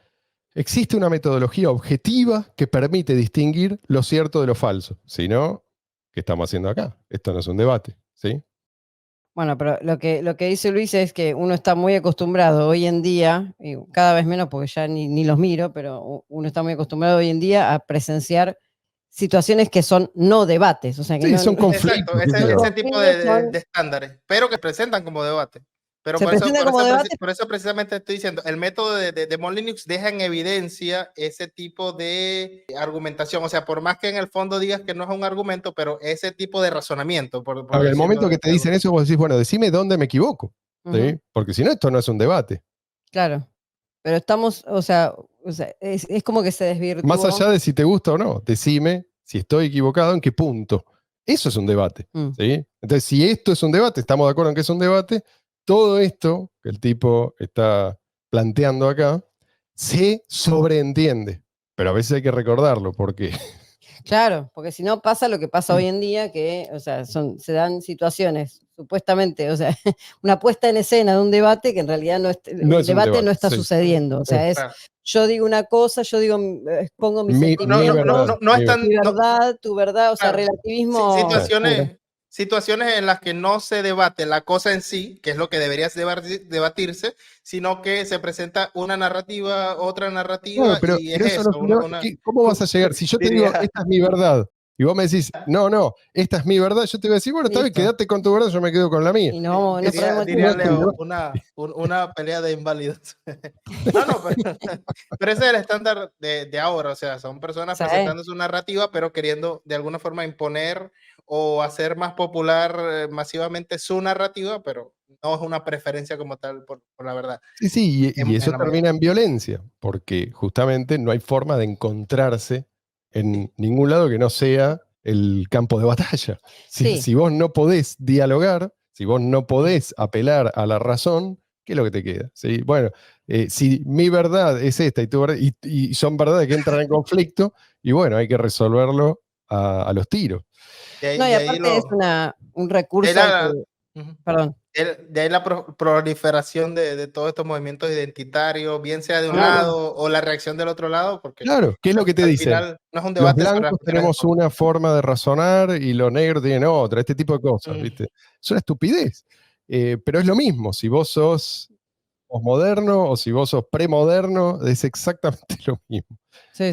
Existe una metodología objetiva que permite distinguir lo cierto de lo falso. Si no, ¿qué estamos haciendo acá? Esto no es un debate, ¿sí? Bueno, pero lo que dice Luis es que uno está muy acostumbrado hoy en día, y cada vez menos porque ya ni los miro, pero uno está muy acostumbrado hoy en día a presenciar situaciones que son no debates. O sea, que Sí, no, son Exacto, conflictos. ese tipo son- de estándares, pero que presentan como debate. Pero se presenta como debate. por eso precisamente estoy diciendo, el método de Molyneux deja en evidencia ese tipo de argumentación. O sea, por más que en el fondo digas que no es un argumento, pero ese tipo de razonamiento. En el momento que te dicen eso, vos decís, bueno, decime dónde me equivoco. ¿Sí? Ujú, Porque si no, esto no es un debate. claro, pero estamos, o sea es como que se desvirtuó. Más allá de si te gusta o no, decime si estoy equivocado, en qué punto. Eso es un debate. Mm. ¿Sí? Entonces, si esto es un debate, estamos de acuerdo en que es un debate, todo esto que el tipo está planteando acá se sobreentiende. Pero a veces hay que recordarlo, porque Claro, porque si no pasa lo que pasa hoy en día, que, o sea, se dan situaciones, supuestamente, o sea, una puesta en escena de un debate que en realidad no el es un debate debate. no está Sí. sucediendo. O sea, es Claro. yo digo una cosa, yo digo, expongo mi Mi sentimiento, verdad. No es tan. mi verdad, tu verdad, o sea, Claro. relativismo puro. Situaciones en las que no se debate la cosa en sí, que es lo que debería debatirse, sino que se presenta una narrativa, otra Claro, narrativa, pero y es eso no eso. es un debate. ¿Cómo vas a llegar? Si yo te digo, Diría, esta es mi verdad, y vos me decís, no, esta es mi verdad, yo te voy a decir, bueno, está bien, Listo. quedate con tu verdad, yo me quedo con la mía. Y no perdemos el diría tiempo. Leo, una pelea de inválidos. No, pero ese es el estándar de ahora, o sea, son personas Sí. presentando su narrativa, pero queriendo de alguna forma imponer o hacer más popular masivamente su narrativa, pero no es una preferencia como tal por la verdad. Sí, y En eso la termina en violencia, porque justamente no hay forma de encontrarse en ningún lado que no sea el campo de batalla. Sí. Si vos no podés dialogar, si vos no podés apelar a la razón, ¿qué es lo que te queda? ¿Sí? Bueno, si mi verdad es esta y tu verdad, y son verdades que entran en conflicto, y bueno, hay que resolverlo a los tiros. No, y aparte es un recurso perdón. De ahí la proliferación de todos estos movimientos identitarios, bien sea de un Claro. lado o la reacción del otro lado, porque Claro, ¿qué es lo que te al dicen? final no es un Los debate sobre las blancos cuestiones de tenemos fondo. una forma de razonar y los negros tienen otra, este tipo de cosas, ¿viste? Es una estupidez. Pero es lo mismo, si vos sos posmoderno o si vos sos premoderno, es exactamente lo mismo. Sí.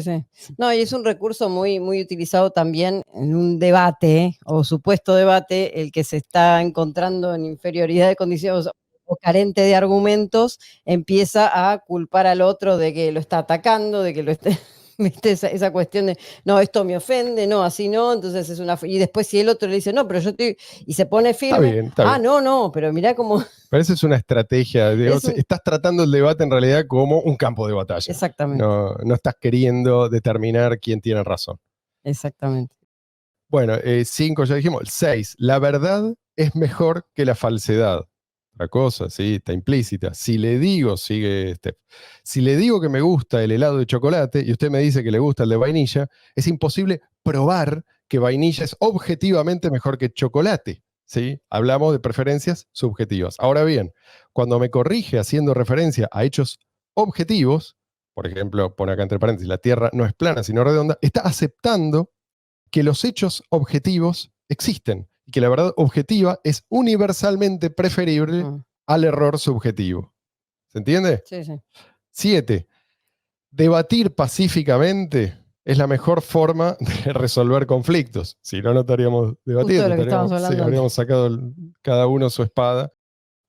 No, y es un recurso muy, muy utilizado también en un debate o supuesto debate, el que se está encontrando en inferioridad de condiciones o carente de argumentos, empieza a culpar al otro de que lo está atacando, de que lo esté, ¿viste? Esa cuestión de, no, esto me ofende, no, así no, entonces es una... Y después si el otro le dice, no, pero yo estoy... Y se pone firme, Está bien. no, pero mirá cómo... Pero esa es una estrategia, digamos, estás tratando el debate en realidad como un campo de batalla. Exactamente. No estás queriendo determinar quién tiene razón. Exactamente. Bueno, 5 ya dijimos. 6, la verdad es mejor que la falsedad. Otra cosa, sí, está implícita. Si le digo, sigue Steph, si le digo que me gusta el helado de chocolate y usted me dice que le gusta el de vainilla, es imposible probar que vainilla es objetivamente mejor que chocolate. ¿Sí? Hablamos de preferencias subjetivas. Ahora bien, cuando me corrige haciendo referencia a hechos objetivos, por ejemplo, pone acá entre paréntesis, la Tierra no es plana sino redonda, está aceptando que los hechos objetivos existen y que la verdad objetiva es universalmente preferible al error subjetivo. ¿Se entiende? Sí. 7. Debatir pacíficamente es la mejor forma de resolver conflictos. Si no, no estaríamos debatiendo, habríamos sacado cada uno su espada.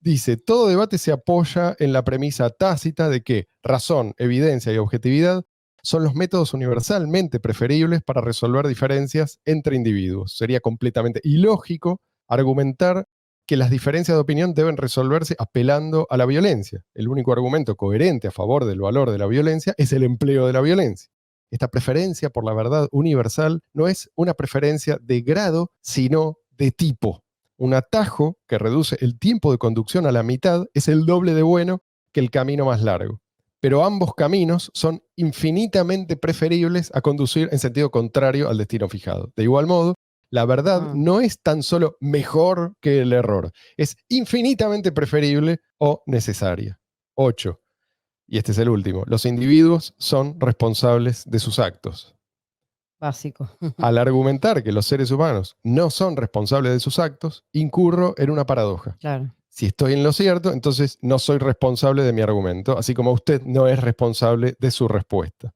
Dice, todo debate se apoya en la premisa tácita de que razón, evidencia y objetividad son los métodos universalmente preferibles para resolver diferencias entre individuos. Sería completamente ilógico argumentar que las diferencias de opinión deben resolverse apelando a la violencia. El único argumento coherente a favor del valor de la violencia es el empleo de la violencia. Esta preferencia por la verdad universal no es una preferencia de grado, sino de tipo. Un atajo que reduce el tiempo de conducción a la mitad es el doble de bueno que el camino más largo. Pero ambos caminos son infinitamente preferibles a conducir en sentido contrario al destino fijado. De igual modo, la verdad no es tan solo mejor que el error, es infinitamente preferible o necesaria. 8. Y este es el último. Los individuos son responsables de sus actos. Básico. Al argumentar que los seres humanos no son responsables de sus actos, incurro en una paradoja. Claro. Si estoy en lo cierto, entonces no soy responsable de mi argumento, así como usted no es responsable de su respuesta.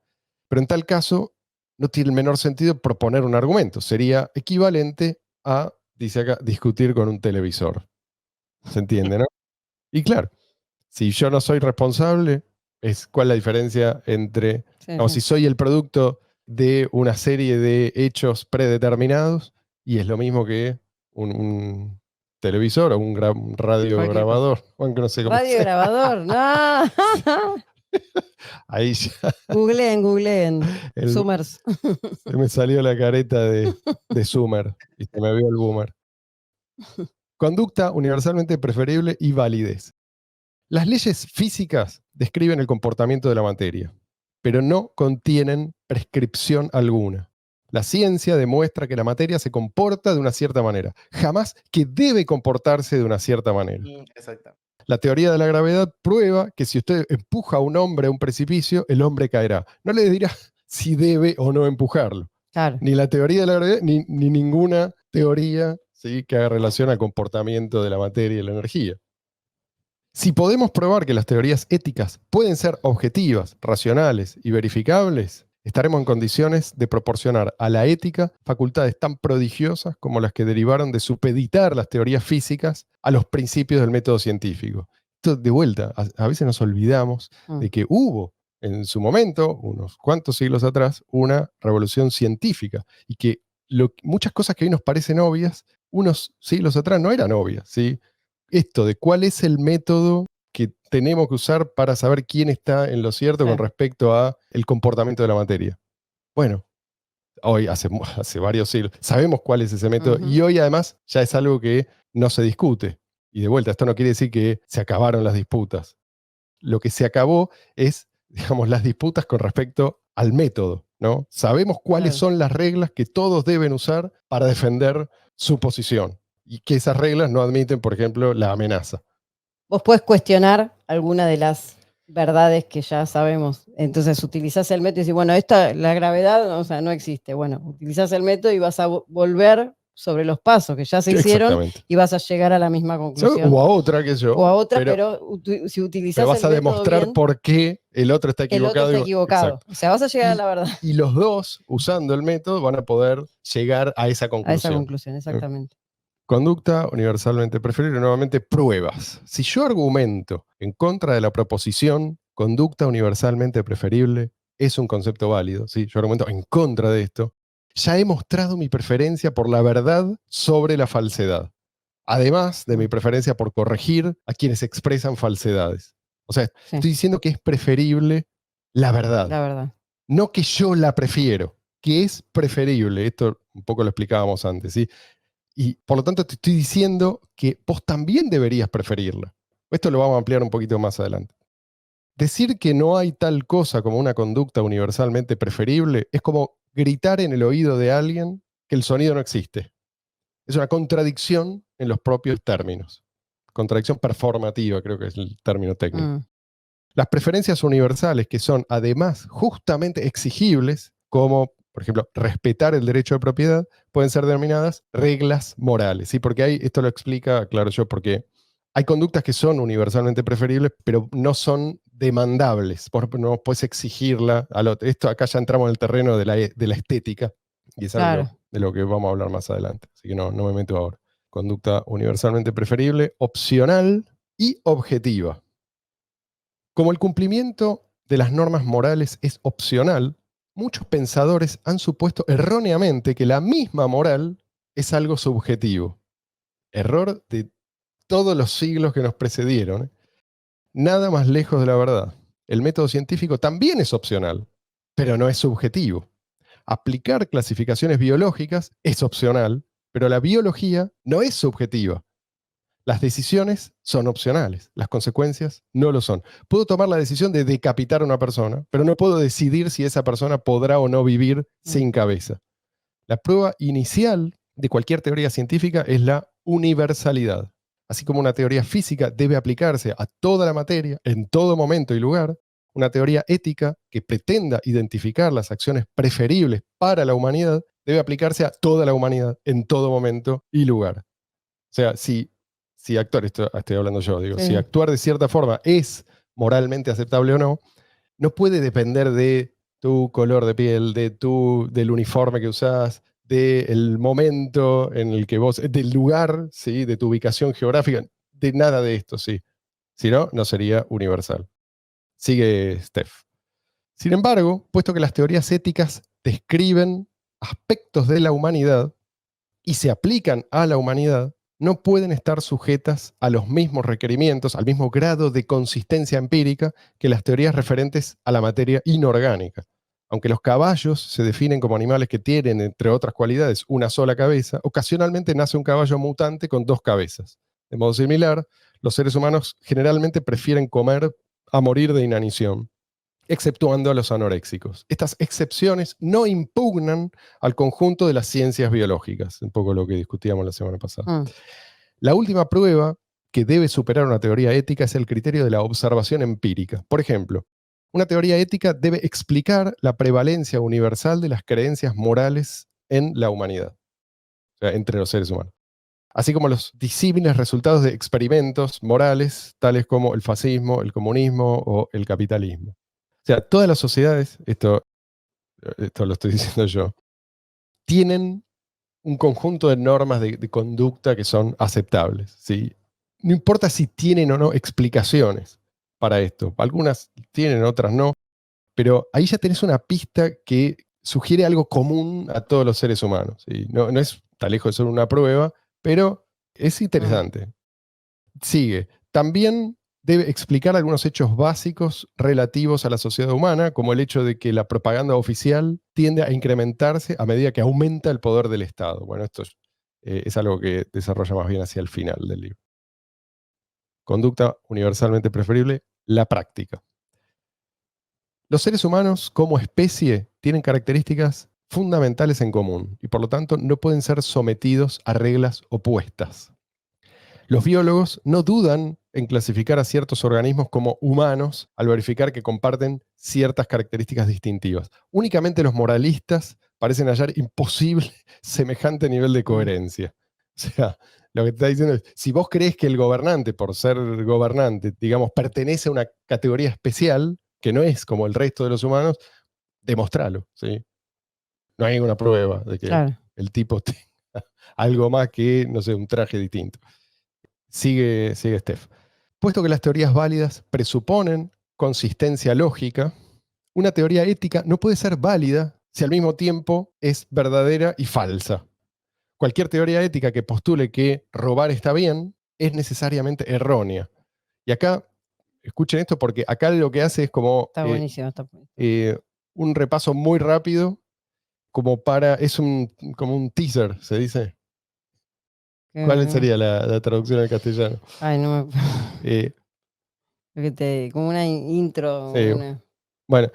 Pero en tal caso, no tiene el menor sentido proponer un argumento. Sería equivalente a, dice acá, discutir con un televisor. ¿Se entiende, no? Y claro, si yo no soy responsable, ¿cuál es la diferencia entre, si soy el producto de una serie de hechos predeterminados y es lo mismo que un televisor o un radiograbador? No sé cómo radiograbador, no. Ahí ya. Googleen. Zoomers. Se me salió la careta de Zoomer y se me vio el boomer. Conducta universalmente preferible y validez. Las leyes físicas describen el comportamiento de la materia, pero no contienen prescripción alguna. La ciencia demuestra que la materia se comporta de una cierta manera, jamás que debe comportarse de una cierta manera. Exacto. La teoría de la gravedad prueba que si usted empuja a un hombre a un precipicio, el hombre caerá. No le dirá si debe o no empujarlo. Claro. Ni la teoría de la gravedad, ni ninguna teoría, ¿sí?, que haga relación al comportamiento de la materia y la energía. Si podemos probar que las teorías éticas pueden ser objetivas, racionales y verificables, estaremos en condiciones de proporcionar a la ética facultades tan prodigiosas como las que derivaron de supeditar las teorías físicas a los principios del método científico. Esto, de vuelta, a veces nos olvidamos de que hubo en su momento, unos cuantos siglos atrás, una revolución científica y que muchas cosas que hoy nos parecen obvias, unos siglos atrás no eran obvias, ¿sí? Esto de cuál es el método que tenemos que usar para saber quién está en lo cierto con respecto a el comportamiento de la materia. Bueno, hoy, hace varios siglos, sabemos cuál es ese método y hoy además ya es algo que no se discute. Y de vuelta, esto no quiere decir que se acabaron las disputas. Lo que se acabó es, digamos, las disputas con respecto al método, ¿no? Sabemos cuáles son las reglas que todos deben usar para defender su posición. Y que esas reglas no admiten, por ejemplo, la amenaza. Vos podés cuestionar alguna de las verdades que ya sabemos. Entonces utilizás el método y decís, bueno, la gravedad, o sea, no existe. Bueno, utilizás el método y vas a volver sobre los pasos que ya se hicieron y vas a llegar a la misma conclusión. O a otra, que yo. O a otra, pero si utilizás el método vas a demostrar bien, por qué el otro está equivocado. El otro está equivocado. O sea, vas a llegar a la verdad. Y los dos, usando el método, van a poder llegar a esa conclusión. A esa conclusión, exactamente. Conducta universalmente preferible, nuevamente pruebas. Si yo argumento en contra de la proposición, conducta universalmente preferible es un concepto válido. ¿Sí? Yo argumento en contra de esto. Ya he mostrado mi preferencia por la verdad sobre la falsedad. Además de mi preferencia por corregir a quienes expresan falsedades. O sea, estoy diciendo que es preferible la verdad. La verdad. No que yo la prefiero, que es preferible. Esto un poco lo explicábamos antes, ¿sí? Y por lo tanto te estoy diciendo que vos también deberías preferirla. Esto lo vamos a ampliar un poquito más adelante. Decir que no hay tal cosa como una conducta universalmente preferible es como gritar en el oído de alguien que el sonido no existe. Es una contradicción en los propios términos. Contradicción performativa, creo que es el término técnico. Las preferencias universales, que son además justamente exigibles, como por ejemplo respetar el derecho de propiedad, pueden ser denominadas reglas morales. ¿Sí? Porque esto lo explica, claro yo, porque hay conductas que son universalmente preferibles, pero no son demandables. Por ejemplo, no puedes exigirla al otro. Esto acá ya entramos en el terreno de la estética, y es algo de lo que vamos a hablar más adelante. Así que no me meto ahora. Conducta universalmente preferible, opcional y objetiva. Como el cumplimiento de las normas morales es opcional, muchos pensadores han supuesto erróneamente que la misma moral es algo subjetivo. Error de todos los siglos que nos precedieron. Nada más lejos de la verdad. El método científico también es opcional. pero no es subjetivo. Aplicar clasificaciones biológicas es opcional, pero la biología no es subjetiva. Las decisiones son opcionales, las consecuencias no lo son. Puedo tomar la decisión de decapitar a una persona, pero no puedo decidir si esa persona podrá o no vivir sin cabeza. La prueba inicial de cualquier teoría científica es la universalidad. Así como una teoría física debe aplicarse a toda la materia, en todo momento y lugar, una teoría ética que pretenda identificar las acciones preferibles para la humanidad debe aplicarse a toda la humanidad, en todo momento y lugar. O sea, si actuar, estoy hablando yo, digo, si actuar de cierta forma es moralmente aceptable o no, no puede depender de tu color de piel, del uniforme que usás, del momento en el que vos, del lugar, ¿sí? De tu ubicación geográfica, de nada de esto, sí. Si no, no sería universal. Sigue Steph. Sin embargo, puesto que las teorías éticas describen aspectos de la humanidad y se aplican a la humanidad, no pueden estar sujetas a los mismos requerimientos, al mismo grado de consistencia empírica que las teorías referentes a la materia inorgánica. Aunque los caballos se definen como animales que tienen, entre otras cualidades, una sola cabeza, ocasionalmente nace un caballo mutante con 2 cabezas. De modo similar, los seres humanos generalmente prefieren comer a morir de inanición, exceptuando a los anoréxicos. Estas excepciones no impugnan al conjunto de las ciencias biológicas, un poco lo que discutíamos la semana pasada. La última prueba que debe superar una teoría ética es el criterio de la observación empírica. Por ejemplo, una teoría ética debe explicar la prevalencia universal de las creencias morales en la humanidad, o sea, entre los seres humanos, así como los disímiles resultados de experimentos morales, tales como el fascismo, el comunismo o el capitalismo. O sea, todas las sociedades, esto lo estoy diciendo yo, tienen un conjunto de normas de conducta que son aceptables, ¿sí? No importa si tienen o no explicaciones para esto. Algunas tienen, otras no. Pero ahí ya tenés una pista que sugiere algo común a todos los seres humanos, ¿sí? No es tan lejos de ser una prueba, pero es interesante. Sigue. También debe explicar algunos hechos básicos relativos a la sociedad humana, como el hecho de que la propaganda oficial tiende a incrementarse a medida que aumenta el poder del Estado. Bueno, esto es algo que desarrolla más bien hacia el final del libro. Conducta universalmente preferible, la práctica. Los seres humanos, como especie, tienen características fundamentales en común y por lo tanto no pueden ser sometidos a reglas opuestas. Los biólogos no dudan en clasificar a ciertos organismos como humanos al verificar que comparten ciertas características distintivas. Únicamente los moralistas parecen hallar imposible semejante nivel de coherencia. O sea, lo que te está diciendo es, si vos crees que el gobernante, por ser gobernante, digamos, pertenece a una categoría especial, que no es como el resto de los humanos, demostralo, ¿sí? No hay ninguna prueba de que el tipo tenga algo más que, no sé, un traje distinto. Sigue Steph. Puesto que las teorías válidas presuponen consistencia lógica, una teoría ética no puede ser válida si al mismo tiempo es verdadera y falsa. Cualquier teoría ética que postule que robar está bien es necesariamente errónea. Y acá, escuchen esto porque acá lo que hace es como está buenísimo, está buenísimo. Un repaso muy rápido, es como un teaser, se dice. ¿Cuál sería la traducción al castellano? Ay, no me... como una intro. Sí. Bueno,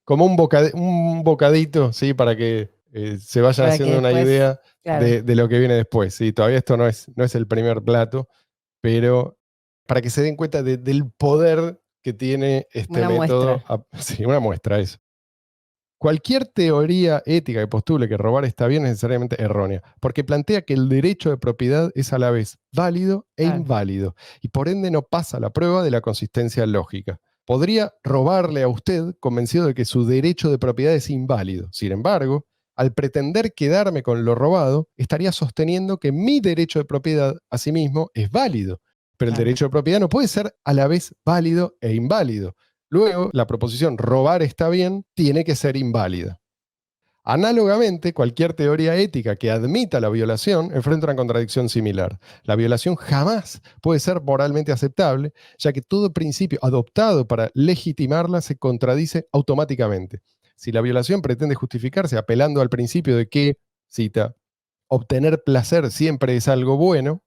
como un bocadito, ¿sí? Para que se vayan haciendo una idea de lo que viene después. ¿Sí? Todavía esto no es el primer plato, pero para que se den cuenta del poder que tiene este método. Sí, una muestra, eso. Cualquier teoría ética que postule que robar está bien es necesariamente errónea, porque plantea que el derecho de propiedad es a la vez válido e inválido, y por ende no pasa la prueba de la consistencia lógica. Podría robarle a usted convencido de que su derecho de propiedad es inválido. Sin embargo, al pretender quedarme con lo robado, estaría sosteniendo que mi derecho de propiedad a sí mismo es válido, pero el derecho de propiedad no puede ser a la vez válido e inválido. Luego, la proposición robar está bien tiene que ser inválida. Análogamente, cualquier teoría ética que admita la violación enfrenta una contradicción similar. La violación jamás puede ser moralmente aceptable, ya que todo principio adoptado para legitimarla se contradice automáticamente. Si la violación pretende justificarse apelando al principio de que, cita, obtener placer siempre es algo bueno,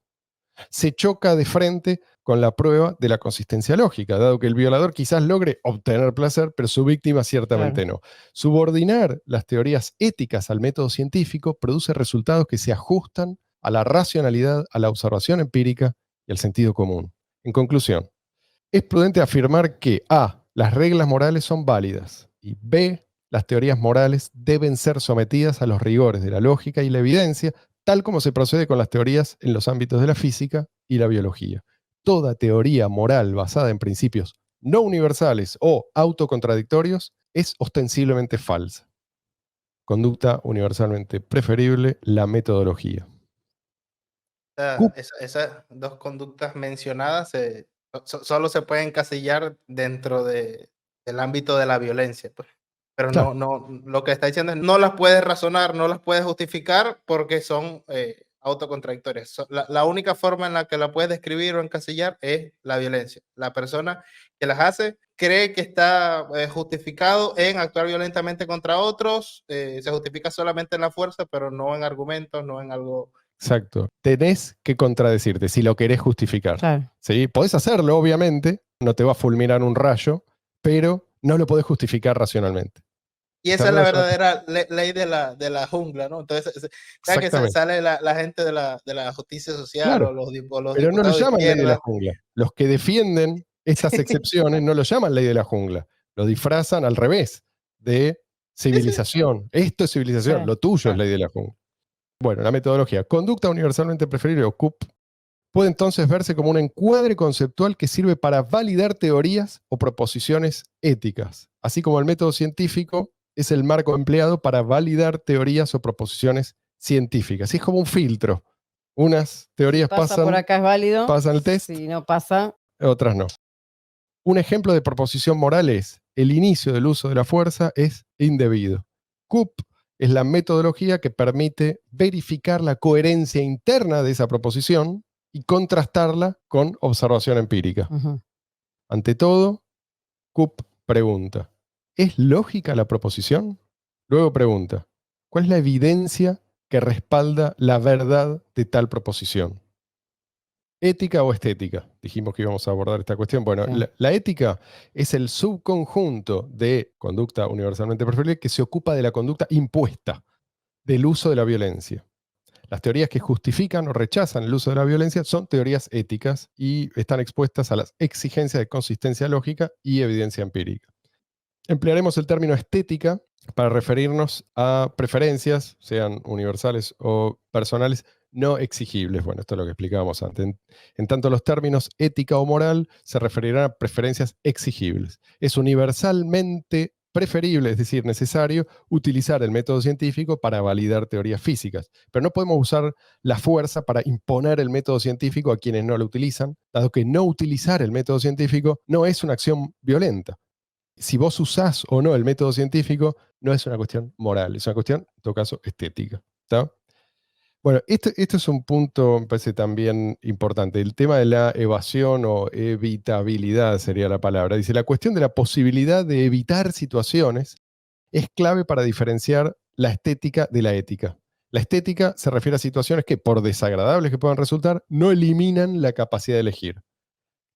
se choca de frente con la prueba de la consistencia lógica, dado que el violador quizás logre obtener placer, pero su víctima ciertamente no. Subordinar las teorías éticas al método científico produce resultados que se ajustan a la racionalidad, a la observación empírica y al sentido común. En conclusión, es prudente afirmar que A, las reglas morales son válidas y B, las teorías morales deben ser sometidas a los rigores de la lógica y la evidencia, tal como se procede con las teorías en los ámbitos de la física y la biología. Toda teoría moral basada en principios no universales o autocontradictorios es ostensiblemente falsa. Conducta universalmente preferible, la metodología. Esas dos conductas mencionadas solo se pueden encasillar dentro del ámbito de la violencia, pues. Pero claro. no, lo que está diciendo es no las puedes razonar, no las puedes justificar porque son autocontradictorias. La única forma en la que la puedes describir o encasillar es la violencia. La persona que las hace cree que está justificado en actuar violentamente contra otros, se justifica solamente en la fuerza, pero no en argumentos, no en algo. Exacto. Tenés que contradecirte si lo querés justificar. Claro. ¿Sí? Podés hacerlo, obviamente, no te va a fulminar un rayo, pero no lo podés justificar racionalmente. Y esa es la verdadera ley de la jungla, ¿no? Entonces, ya que sale la gente de la justicia social, claro, o los pero no lo llaman de ley de la jungla. Los que defienden estas excepciones no lo llaman ley de la jungla. Lo disfrazan al revés, de civilización. Esto es civilización, lo tuyo es ley de la jungla. Bueno, la metodología. Conducta universalmente preferible, o CUP, puede entonces verse como un encuadre conceptual que sirve para validar teorías o proposiciones éticas, así como el método científico es el marco empleado para validar teorías o proposiciones científicas. Es como un filtro. Unas teorías pasan por acá es válido, pasan el test, si no pasa, otras no. Un ejemplo de proposición moral es: el inicio del uso de la fuerza es indebido. CUP es la metodología que permite verificar la coherencia interna de esa proposición y contrastarla con observación empírica. Ante todo, CUP pregunta: ¿es lógica la proposición? Luego pregunta: ¿cuál es la evidencia que respalda la verdad de tal proposición? ¿Ética o estética? Dijimos que íbamos a abordar esta cuestión. Bueno, sí. La ética es el subconjunto de conducta universalmente preferible que se ocupa de la conducta impuesta, del uso de la violencia. Las teorías que justifican o rechazan el uso de la violencia son teorías éticas y están expuestas a las exigencias de consistencia lógica y evidencia empírica. Emplearemos el término estética para referirnos a preferencias, sean universales o personales, no exigibles. Bueno, esto es lo que explicábamos antes. En tanto, los términos ética o moral se referirán a preferencias exigibles. Es universalmente preferible, es decir, necesario, utilizar el método científico para validar teorías físicas. Pero no podemos usar la fuerza para imponer el método científico a quienes no lo utilizan, dado que no utilizar el método científico no es una acción violenta. Si vos usás o no el método científico, no es una cuestión moral, es una cuestión, en todo caso, estética. ¿Está? Bueno, esto es un punto, me parece también importante. El tema de la evasión o evitabilidad sería la palabra. Dice: la cuestión de la posibilidad de evitar situaciones es clave para diferenciar la estética de la ética. La estética se refiere a situaciones que, por desagradables que puedan resultar, no eliminan la capacidad de elegir.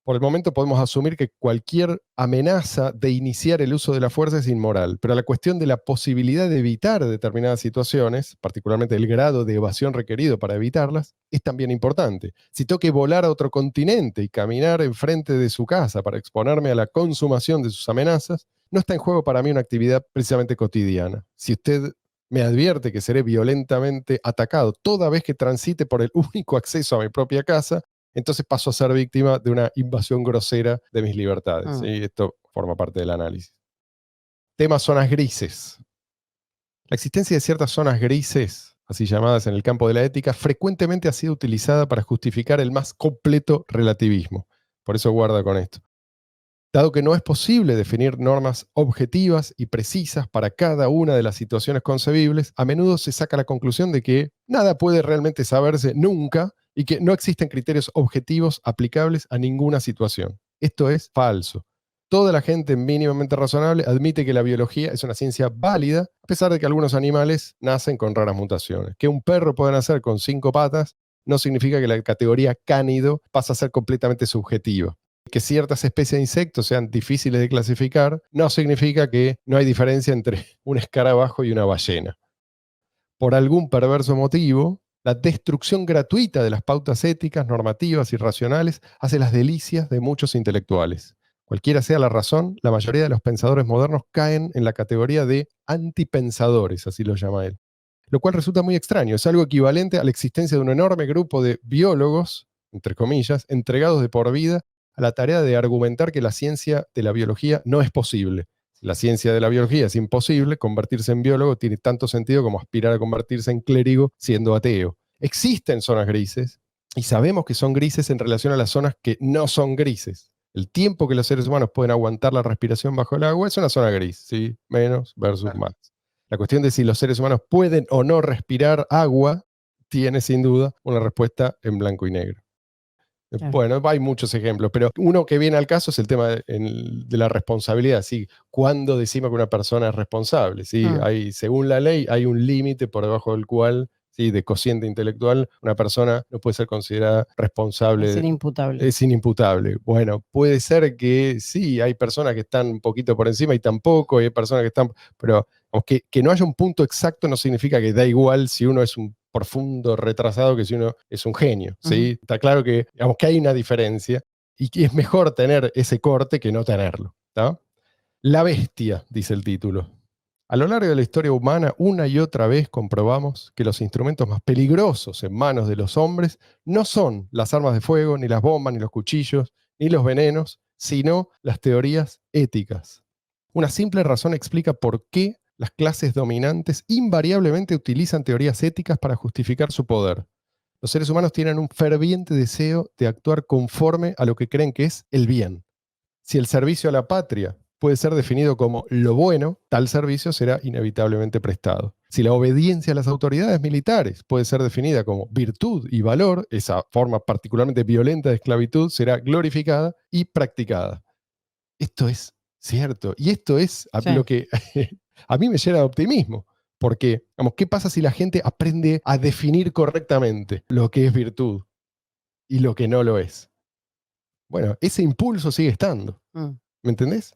Por el momento podemos asumir que cualquier amenaza de iniciar el uso de la fuerza es inmoral, pero la cuestión de la posibilidad de evitar determinadas situaciones, particularmente el grado de evasión requerido para evitarlas, es también importante. Si tengo que volar a otro continente y caminar enfrente de su casa para exponerme a la consumación de sus amenazas, no está en juego para mí una actividad precisamente cotidiana. Si usted me advierte que seré violentamente atacado toda vez que transite por el único acceso a mi propia casa, entonces paso a ser víctima de una invasión grosera de mis libertades. ¿Sí? Esto forma parte del análisis. Tema zonas grises. La existencia de ciertas zonas grises, así llamadas en el campo de la ética, frecuentemente ha sido utilizada para justificar el más completo relativismo. Por eso guarda con esto. Dado que no es posible definir normas objetivas y precisas para cada una de las situaciones concebibles, a menudo se saca la conclusión de que nada puede realmente saberse nunca y que no existen criterios objetivos aplicables a ninguna situación. Esto es falso. Toda la gente mínimamente razonable admite que la biología es una ciencia válida, a pesar de que algunos animales nacen con raras mutaciones. Que un perro pueda nacer con 5 patas no significa que la categoría cánido pasa a ser completamente subjetiva. Que ciertas especies de insectos sean difíciles de clasificar no significa que no hay diferencia entre un escarabajo y una ballena. Por algún perverso motivo, la destrucción gratuita de las pautas éticas, normativas y racionales hace las delicias de muchos intelectuales. Cualquiera sea la razón, la mayoría de los pensadores modernos caen en la categoría de antipensadores, así lo llama él. Lo cual resulta muy extraño. Es algo equivalente a la existencia de un enorme grupo de biólogos, entre comillas, entregados de por vida a la tarea de argumentar que la ciencia de la biología no es posible. Si la ciencia de la biología es imposible, convertirse en biólogo tiene tanto sentido como aspirar a convertirse en clérigo siendo ateo. Existen zonas grises y sabemos que son grises en relación a las zonas que no son grises. El tiempo que los seres humanos pueden aguantar la respiración bajo el agua es una zona gris, ¿sí? Menos versus más. La cuestión de si los seres humanos pueden o no respirar agua tiene sin duda una respuesta en blanco y negro. Claro. Bueno, hay muchos ejemplos, pero uno que viene al caso es el tema de la responsabilidad. ¿Sí? ¿Cuándo decimos que una persona es responsable? ¿Sí? Según la ley, hay un límite por debajo del cual, ¿sí? De cociente intelectual, una persona no puede ser considerada responsable. Es inimputable. Es inimputable. Bueno, puede ser que sí, hay personas que están un poquito por encima y tampoco, y hay personas que están, pero aunque que no haya un punto exacto no significa que da igual si uno es un profundo retrasado que si uno es un genio, ¿sí? Está claro que, digamos, que hay una diferencia y que es mejor tener ese corte que no tenerlo, ¿tá? La bestia, dice el título. A lo largo de la historia humana, una y otra vez comprobamos que los instrumentos más peligrosos en manos de los hombres no son las armas de fuego, ni las bombas, ni los cuchillos, ni los venenos, sino las teorías éticas. Una simple razón explica por qué las clases dominantes invariablemente utilizan teorías éticas para justificar su poder. Los seres humanos tienen un ferviente deseo de actuar conforme a lo que creen que es el bien. Si el servicio a la patria puede ser definido como lo bueno, tal servicio será inevitablemente prestado. Si la obediencia a las autoridades militares puede ser definida como virtud y valor, esa forma particularmente violenta de esclavitud será glorificada y practicada. Esto es cierto. Y esto es lo que a mí me llena de optimismo. Porque, vamos, ¿qué pasa si la gente aprende a definir correctamente lo que es virtud y lo que no lo es? Bueno, ese impulso sigue estando. ¿Me entendés?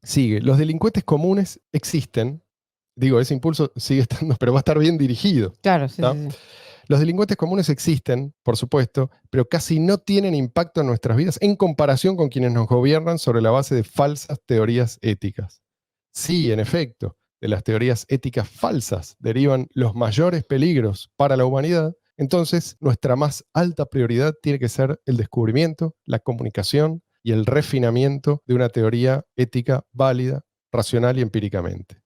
Sigue. Los delincuentes comunes existen. Digo, ese impulso sigue estando, pero va a estar bien dirigido. Claro, sí. Los delincuentes comunes existen, por supuesto, pero casi no tienen impacto en nuestras vidas en comparación con quienes nos gobiernan sobre la base de falsas teorías éticas. Sí, en efecto, de las teorías éticas falsas derivan los mayores peligros para la humanidad. Entonces, nuestra más alta prioridad tiene que ser el descubrimiento, la comunicación y el refinamiento de una teoría ética válida, racional y empíricamente.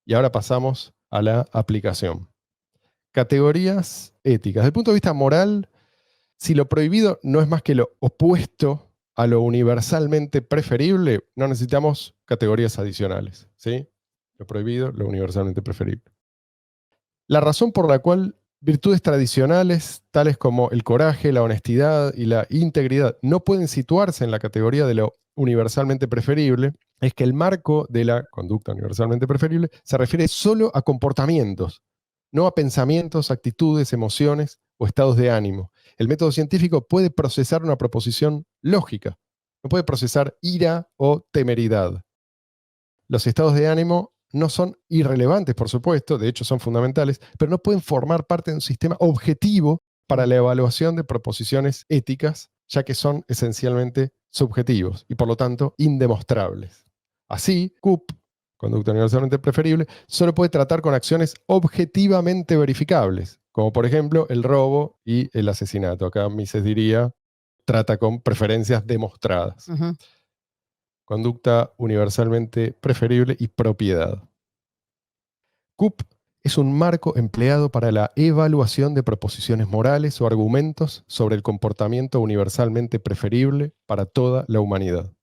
Y ahora pasamos a la aplicación. Categorías éticas. Desde el punto de vista moral, si lo prohibido no es más que lo opuesto a lo universalmente preferible, no necesitamos categorías adicionales, ¿sí? Lo prohibido, lo universalmente preferible. La razón por la cual virtudes tradicionales, tales como el coraje, la honestidad y la integridad, no pueden situarse en la categoría de lo universalmente preferible, es que el marco de la conducta universalmente preferible se refiere solo a comportamientos, no a pensamientos, actitudes, emociones o estados de ánimo. El método científico puede procesar una proposición lógica, no puede procesar ira o temeridad. Los estados de ánimo no son irrelevantes, por supuesto, de hecho son fundamentales, pero no pueden formar parte de un sistema objetivo para la evaluación de proposiciones éticas, ya que son esencialmente subjetivos y por lo tanto indemostrables. Así, CUP, conducta universalmente preferible, solo puede tratar con acciones objetivamente verificables, como por ejemplo el robo y el asesinato. Acá Mises diría, trata con preferencias demostradas. Conducta universalmente preferible y propiedad. CUP es un marco empleado para la evaluación de proposiciones morales o argumentos sobre el comportamiento universalmente preferible para toda la humanidad.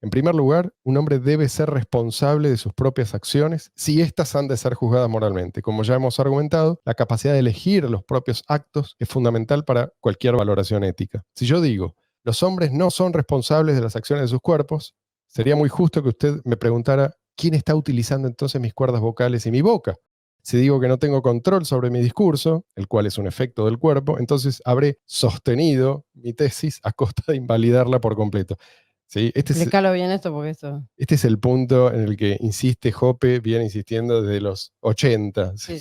En primer lugar, un hombre debe ser responsable de sus propias acciones si éstas han de ser juzgadas moralmente. Como ya hemos argumentado, la capacidad de elegir los propios actos es fundamental para cualquier valoración ética. Si yo digo, los hombres no son responsables de las acciones de sus cuerpos, sería muy justo que usted me preguntara, ¿quién está utilizando entonces mis cuerdas vocales y mi boca? Si digo que no tengo control sobre mi discurso, el cual es un efecto del cuerpo, entonces habré sostenido mi tesis a costa de invalidarla por completo. ¿Sí? Explícalo bien esto porque esto... Este es el punto en el que insiste Hoppe, viene insistiendo desde los 80. Sí,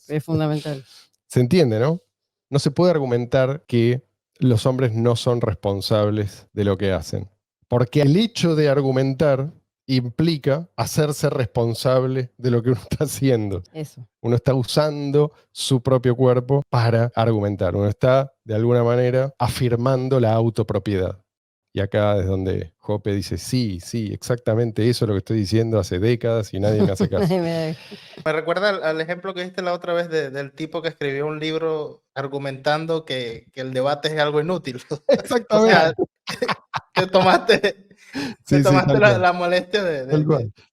es fundamental. Se entiende, ¿no? No se puede argumentar que los hombres no son responsables de lo que hacen. Porque el hecho de argumentar implica hacerse responsable de lo que uno está haciendo. Eso. Uno está usando su propio cuerpo para argumentar. Uno está, de alguna manera, afirmando la autopropiedad. Y acá es donde Hoppe dice, sí, exactamente eso es lo que estoy diciendo hace décadas y nadie me hace caso. Me recuerda al ejemplo que diste la otra vez del tipo que escribió un libro argumentando que el debate es algo inútil. Exactamente. O sea, te tomaste la molestia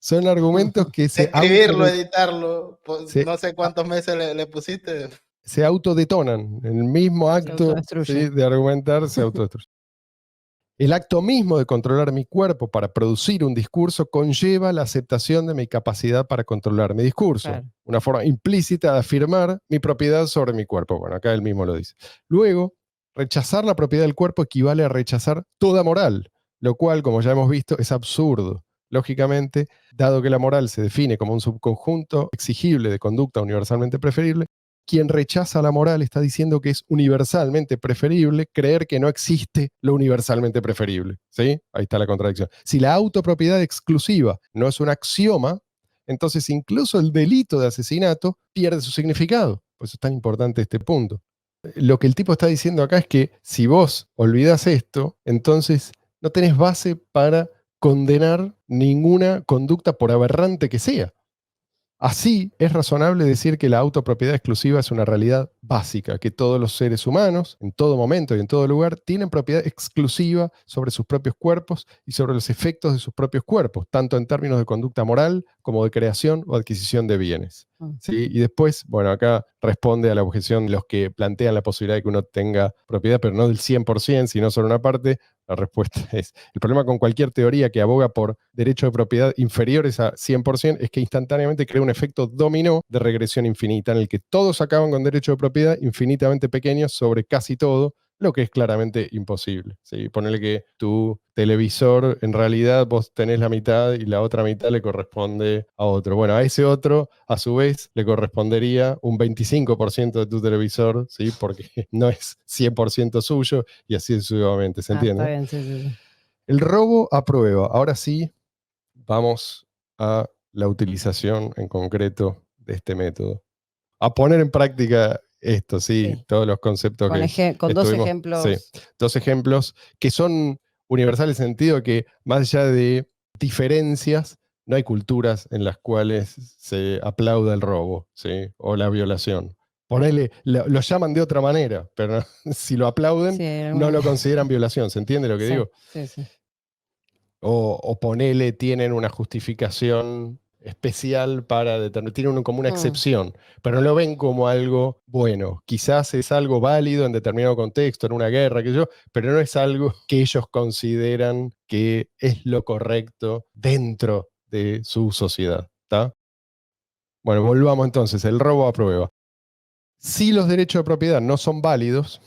Son argumentos que se escribirlo, editarlo, no sé cuántos meses le pusiste. Se autodetonan. El mismo acto de argumentar se autodestruye. El acto mismo de controlar mi cuerpo para producir un discurso conlleva la aceptación de mi capacidad para controlar mi discurso. Claro. Una forma implícita de afirmar mi propiedad sobre mi cuerpo. Bueno, acá él mismo lo dice. Luego, rechazar la propiedad del cuerpo equivale a rechazar toda moral, lo cual, como ya hemos visto, es absurdo. Lógicamente, dado que la moral se define como un subconjunto exigible de conducta universalmente preferible, quien rechaza la moral está diciendo que es universalmente preferible creer que no existe lo universalmente preferible. ¿Sí? Ahí está la contradicción. Si la autopropiedad exclusiva no es un axioma, entonces incluso el delito de asesinato pierde su significado. Por eso es tan importante este punto. Lo que el tipo está diciendo acá es que si vos olvidás esto, entonces no tenés base para condenar ninguna conducta por aberrante que sea. Así, es razonable decir que la autopropiedad exclusiva es una realidad básica, que todos los seres humanos, en todo momento y en todo lugar, tienen propiedad exclusiva sobre sus propios cuerpos y sobre los efectos de sus propios cuerpos, tanto en términos de conducta moral como de creación o adquisición de bienes. ¿Sí? Y después, bueno, acá responde a la objeción de los que plantean la posibilidad de que uno tenga propiedad, pero no del 100%, sino solo una parte. La respuesta es, el problema con cualquier teoría que aboga por derechos de propiedad inferiores a 100% es que instantáneamente crea un efecto dominó de regresión infinita, en el que todos acaban con derechos de propiedad infinitamente pequeños sobre casi todo, lo que es claramente imposible. ¿Sí? Ponele que tu televisor, en realidad vos tenés la mitad y la otra mitad le corresponde a otro. Bueno, a ese otro, a su vez, le correspondería un 25% de tu televisor, ¿sí? Porque no es 100% suyo y así sucesivamente. ¿Se entiende? Está bien, sí. El robo a prueba. Ahora sí, vamos a la utilización en concreto de este método. A poner en práctica esto, sí, todos los conceptos con dos ejemplos. Sí, dos ejemplos que son universales en el sentido que más allá de diferencias, no hay culturas en las cuales se aplauda el robo, ¿sí? O la violación. Ponele, lo llaman de otra manera, pero si lo aplauden, no lo consideran violación. ¿Se entiende lo que digo? Sí. O ponele, tienen una justificación especial para determinar, tienen como una excepción, pero no lo ven como algo bueno. Quizás es algo válido en determinado contexto, en una guerra, pero no es algo que ellos consideran que es lo correcto dentro de su sociedad. ¿Tá? Bueno, volvamos entonces, el robo a prueba. Si los derechos de propiedad no son válidos,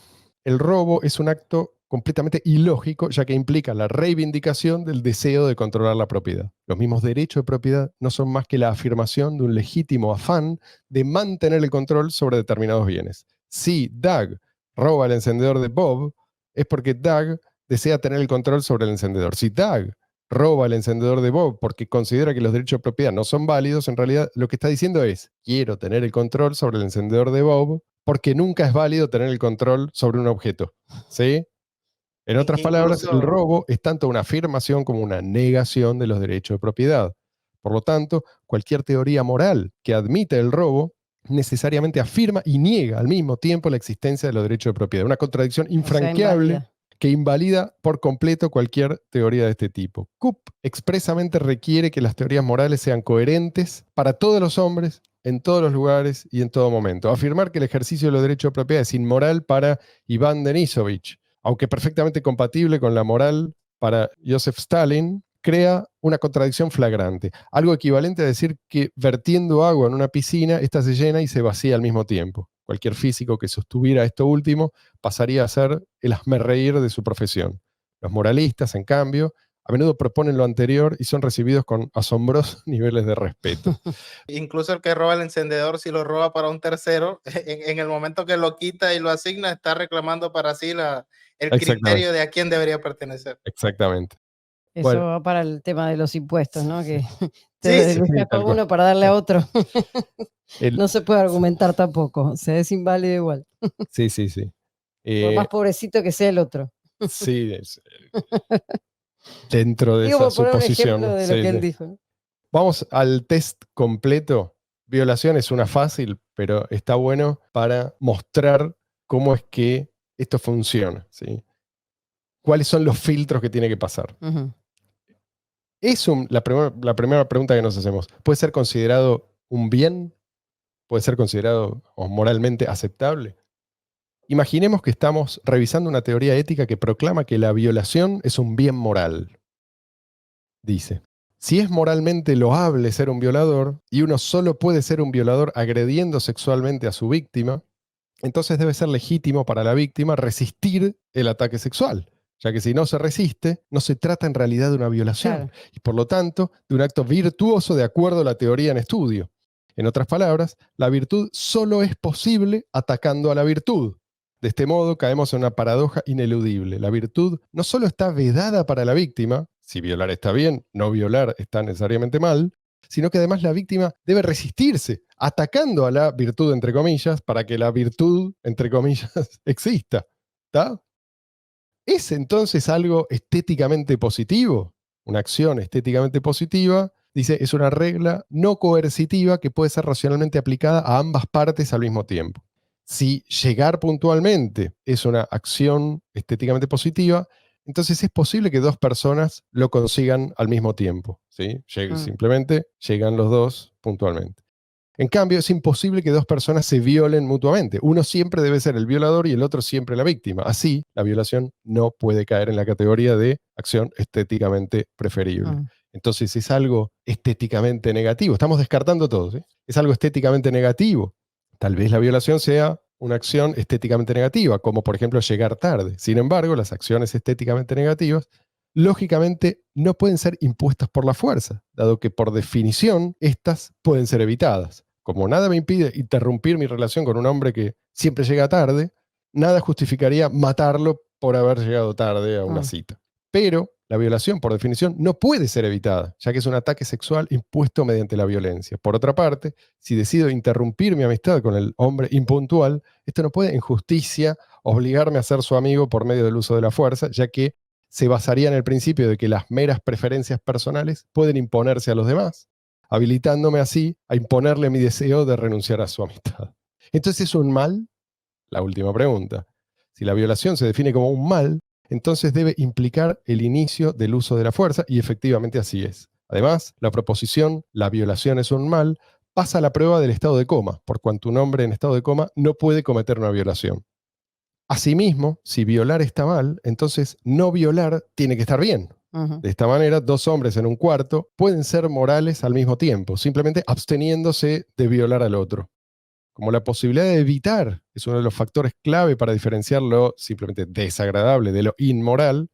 el robo es un acto completamente ilógico, ya que implica la reivindicación del deseo de controlar la propiedad. Los mismos derechos de propiedad no son más que la afirmación de un legítimo afán de mantener el control sobre determinados bienes. Si Doug roba el encendedor de Bob, es porque Doug desea tener el control sobre el encendedor. Si Doug roba el encendedor de Bob porque considera que los derechos de propiedad no son válidos, en realidad lo que está diciendo es, quiero tener el control sobre el encendedor de Bob porque nunca es válido tener el control sobre un objeto. ¿Sí? En otras palabras, el robo es tanto una afirmación como una negación de los derechos de propiedad. Por lo tanto, cualquier teoría moral que admite el robo necesariamente afirma y niega al mismo tiempo la existencia de los derechos de propiedad. Una contradicción infranqueable que invalida por completo cualquier teoría de este tipo. Coop expresamente requiere que las teorías morales sean coherentes para todos los hombres, en todos los lugares y en todo momento. Afirmar que el ejercicio de los derechos de propiedad es inmoral para Iván Denisovich, aunque perfectamente compatible con la moral para Joseph Stalin, crea una contradicción flagrante. Algo equivalente a decir que vertiendo agua en una piscina, esta se llena y se vacía al mismo tiempo. Cualquier físico que sostuviera esto último pasaría a ser el hazmerreír de su profesión. Los moralistas, en cambio, a menudo proponen lo anterior y son recibidos con asombrosos niveles de respeto. Incluso el que roba el encendedor, si lo roba para un tercero, en el momento que lo quita y lo asigna, está reclamando para sí el criterio de a quién debería pertenecer. Exactamente. Eso Bueno. va para el tema de los impuestos, ¿no? Que Sí, te dejas a uno para darle a otro. No se puede argumentar tampoco, se es inválido igual. Sí. Por más pobrecito que sea el otro. Sí, dentro de esa suposición. De lo que él dijo. Vamos al test completo. Violación es una fácil, pero está bueno para mostrar cómo es que esto funciona, ¿sí? ¿Cuáles son los filtros que tiene que pasar? Uh-huh. La primera pregunta que nos hacemos, ¿puede ser considerado un bien? ¿Puede ser considerado moralmente aceptable? Imaginemos que estamos revisando una teoría ética que proclama que la violación es un bien moral. Dice, si es moralmente loable ser un violador, y uno solo puede ser un violador agrediendo sexualmente a su víctima, entonces debe ser legítimo para la víctima resistir el ataque sexual, ya que si no se resiste, no se trata en realidad de una violación, claro, y por lo tanto de un acto virtuoso de acuerdo a la teoría en estudio. En otras palabras, la virtud solo es posible atacando a la virtud. De este modo caemos en una paradoja ineludible. La virtud no solo está vedada para la víctima, si violar está bien, no violar está necesariamente mal, sino que además la víctima debe resistirse, atacando a la virtud, entre comillas, para que la virtud, entre comillas, exista. ¿Está? ¿Es entonces algo estéticamente positivo? Una acción estéticamente positiva, dice, es una regla no coercitiva que puede ser racionalmente aplicada a ambas partes al mismo tiempo. Si llegar puntualmente es una acción estéticamente positiva, entonces es posible que dos personas lo consigan al mismo tiempo, ¿sí? Simplemente llegan los dos puntualmente. En cambio, es imposible que dos personas se violen mutuamente. Uno siempre debe ser el violador y el otro siempre la víctima. Así, la violación no puede caer en la categoría de acción estéticamente preferible. Entonces, es algo estéticamente negativo. Estamos descartando todo, ¿sí? Es algo estéticamente negativo. Tal vez la violación sea una acción estéticamente negativa, como por ejemplo llegar tarde. Sin embargo, las acciones estéticamente negativas, lógicamente, no pueden ser impuestas por la fuerza, dado que por definición, estas pueden ser evitadas. Como nada me impide interrumpir mi relación con un hombre que siempre llega tarde, nada justificaría matarlo por haber llegado tarde a una cita. Pero la violación, por definición, no puede ser evitada, ya que es un ataque sexual impuesto mediante la violencia. Por otra parte, si decido interrumpir mi amistad con el hombre impuntual, esto no puede, en justicia, obligarme a ser su amigo por medio del uso de la fuerza, ya que se basaría en el principio de que las meras preferencias personales pueden imponerse a los demás, habilitándome así a imponerle mi deseo de renunciar a su amistad. ¿Entonces es un mal? La última pregunta. Si la violación se define como un mal, entonces debe implicar el inicio del uso de la fuerza, y efectivamente así es. Además, la proposición, la violación es un mal, pasa a la prueba del estado de coma, por cuanto un hombre en estado de coma no puede cometer una violación. Asimismo, si violar está mal, entonces no violar tiene que estar bien. De esta manera, dos hombres en un cuarto pueden ser morales al mismo tiempo, simplemente absteniéndose de violar al otro. Como la posibilidad de evitar es uno de los factores clave para diferenciar lo simplemente desagradable de lo inmoral,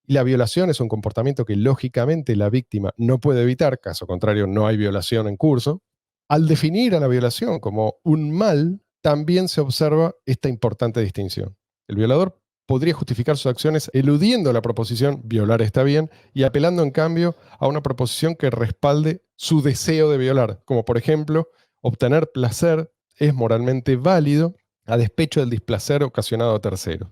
y la violación es un comportamiento que lógicamente la víctima no puede evitar, caso contrario no hay violación en curso, al definir a la violación como un mal, también se observa esta importante distinción. El violador podría justificar sus acciones eludiendo la proposición violar está bien y apelando en cambio a una proposición que respalde su deseo de violar, como por ejemplo, obtener placer es moralmente válido a despecho del displacer ocasionado a terceros.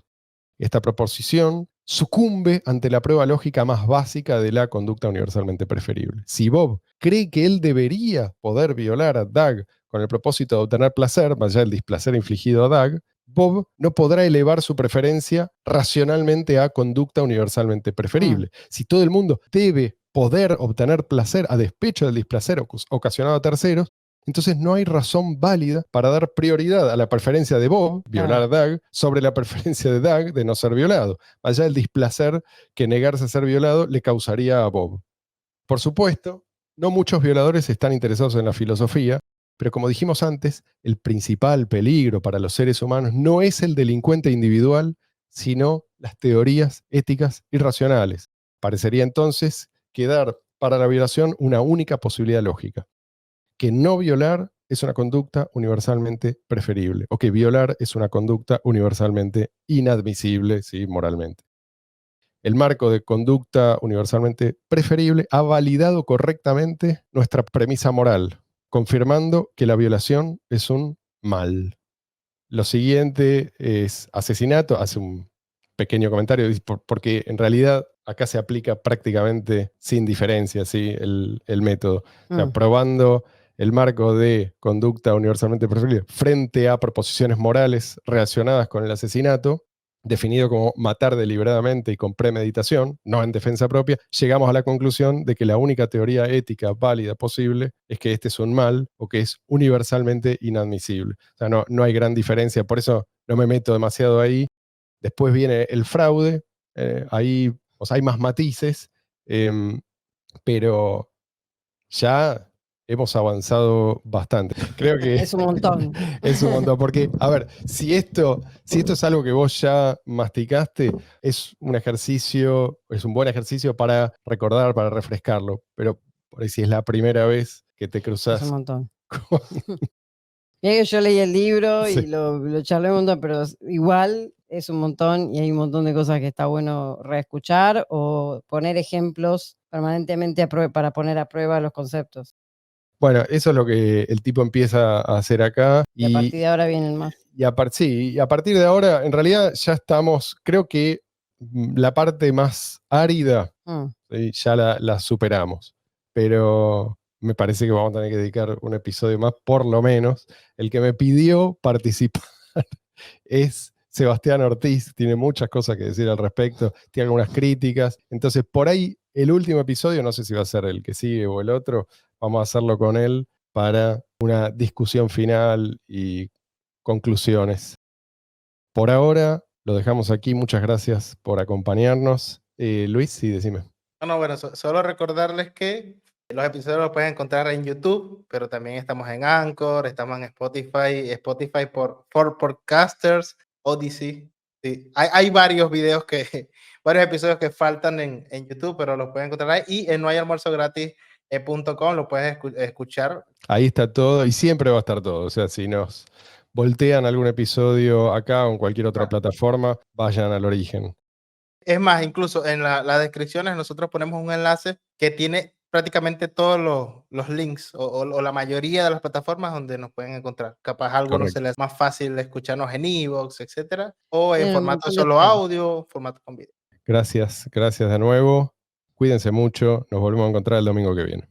Esta proposición sucumbe ante la prueba lógica más básica de la conducta universalmente preferible. Si Bob cree que él debería poder violar a Doug con el propósito de obtener placer, más allá del displacer infligido a Doug, Bob no podrá elevar su preferencia racionalmente a conducta universalmente preferible. Si todo el mundo debe poder obtener placer a despecho del displacer ocasionado a terceros, entonces no hay razón válida para dar prioridad a la preferencia de Bob, violar a Doug, sobre la preferencia de Doug de no ser violado, allá del displacer que negarse a ser violado le causaría a Bob. Por supuesto, no muchos violadores están interesados en la filosofía, pero como dijimos antes, el principal peligro para los seres humanos no es el delincuente individual, sino las teorías éticas irracionales. Parecería entonces quedar para la violación una única posibilidad lógica: que no violar es una conducta universalmente preferible, o que violar es una conducta universalmente inadmisible, ¿sí?, moralmente. El marco de conducta universalmente preferible ha validado correctamente nuestra premisa moral, confirmando que la violación es un mal. Lo siguiente es asesinato. Hace un pequeño comentario, porque en realidad acá se aplica prácticamente sin diferencia, ¿sí?, el método. O sea, probando el marco de conducta universalmente preferible frente a proposiciones morales relacionadas con el asesinato, definido como matar deliberadamente y con premeditación, no en defensa propia, llegamos a la conclusión de que la única teoría ética válida posible es que este es un mal o que es universalmente inadmisible. O sea, no hay gran diferencia, por eso no me meto demasiado ahí. Después viene el fraude, ahí, o sea, hay más matices, pero ya hemos avanzado bastante. Creo que es un montón. Es un montón, porque, a ver, si esto es algo que vos ya masticaste, es un ejercicio, es un buen ejercicio para recordar, para refrescarlo, pero por ahí si es la primera vez que te cruzas. Es un montón. Mira que yo leí el libro Sí. y lo charlé un montón, pero igual es un montón y hay un montón de cosas que está bueno reescuchar o poner ejemplos permanentemente para poner a prueba los conceptos. Bueno, eso es lo que el tipo empieza a hacer acá. Y a partir de ahora vienen más. Y a partir de ahora, en realidad ya estamos, creo que la parte más árida ¿sí?, ya la superamos. Pero me parece que vamos a tener que dedicar un episodio más, por lo menos. El que me pidió participar es Sebastián Ortiz, tiene muchas cosas que decir al respecto, tiene algunas críticas. Entonces, por ahí, el último episodio, no sé si va a ser el que sigue o el otro, vamos a hacerlo con él para una discusión final y conclusiones. Por ahora, lo dejamos aquí. Muchas gracias por acompañarnos. Luis, sí, decime. Bueno, solo recordarles que los episodios los pueden encontrar en YouTube, pero también estamos en Anchor, estamos en Spotify por Podcasters, Odyssey. Sí. Hay varios videos varios episodios que faltan en YouTube, pero los pueden encontrar ahí. Y en nohayalmuerzogratis.com lo puedes escuchar. Ahí está todo y siempre va a estar todo. O sea, si nos voltean algún episodio acá o en cualquier otra plataforma, vayan al origen. Es más, incluso en las descripciones nosotros ponemos un enlace que tiene prácticamente todos los links o la mayoría de las plataformas donde nos pueden encontrar. Capaz a algunos se les es más fácil escucharnos en iVoox, etcétera, o en formato solo audio, formato con video. Gracias de nuevo. Cuídense mucho. Nos volvemos a encontrar el domingo que viene.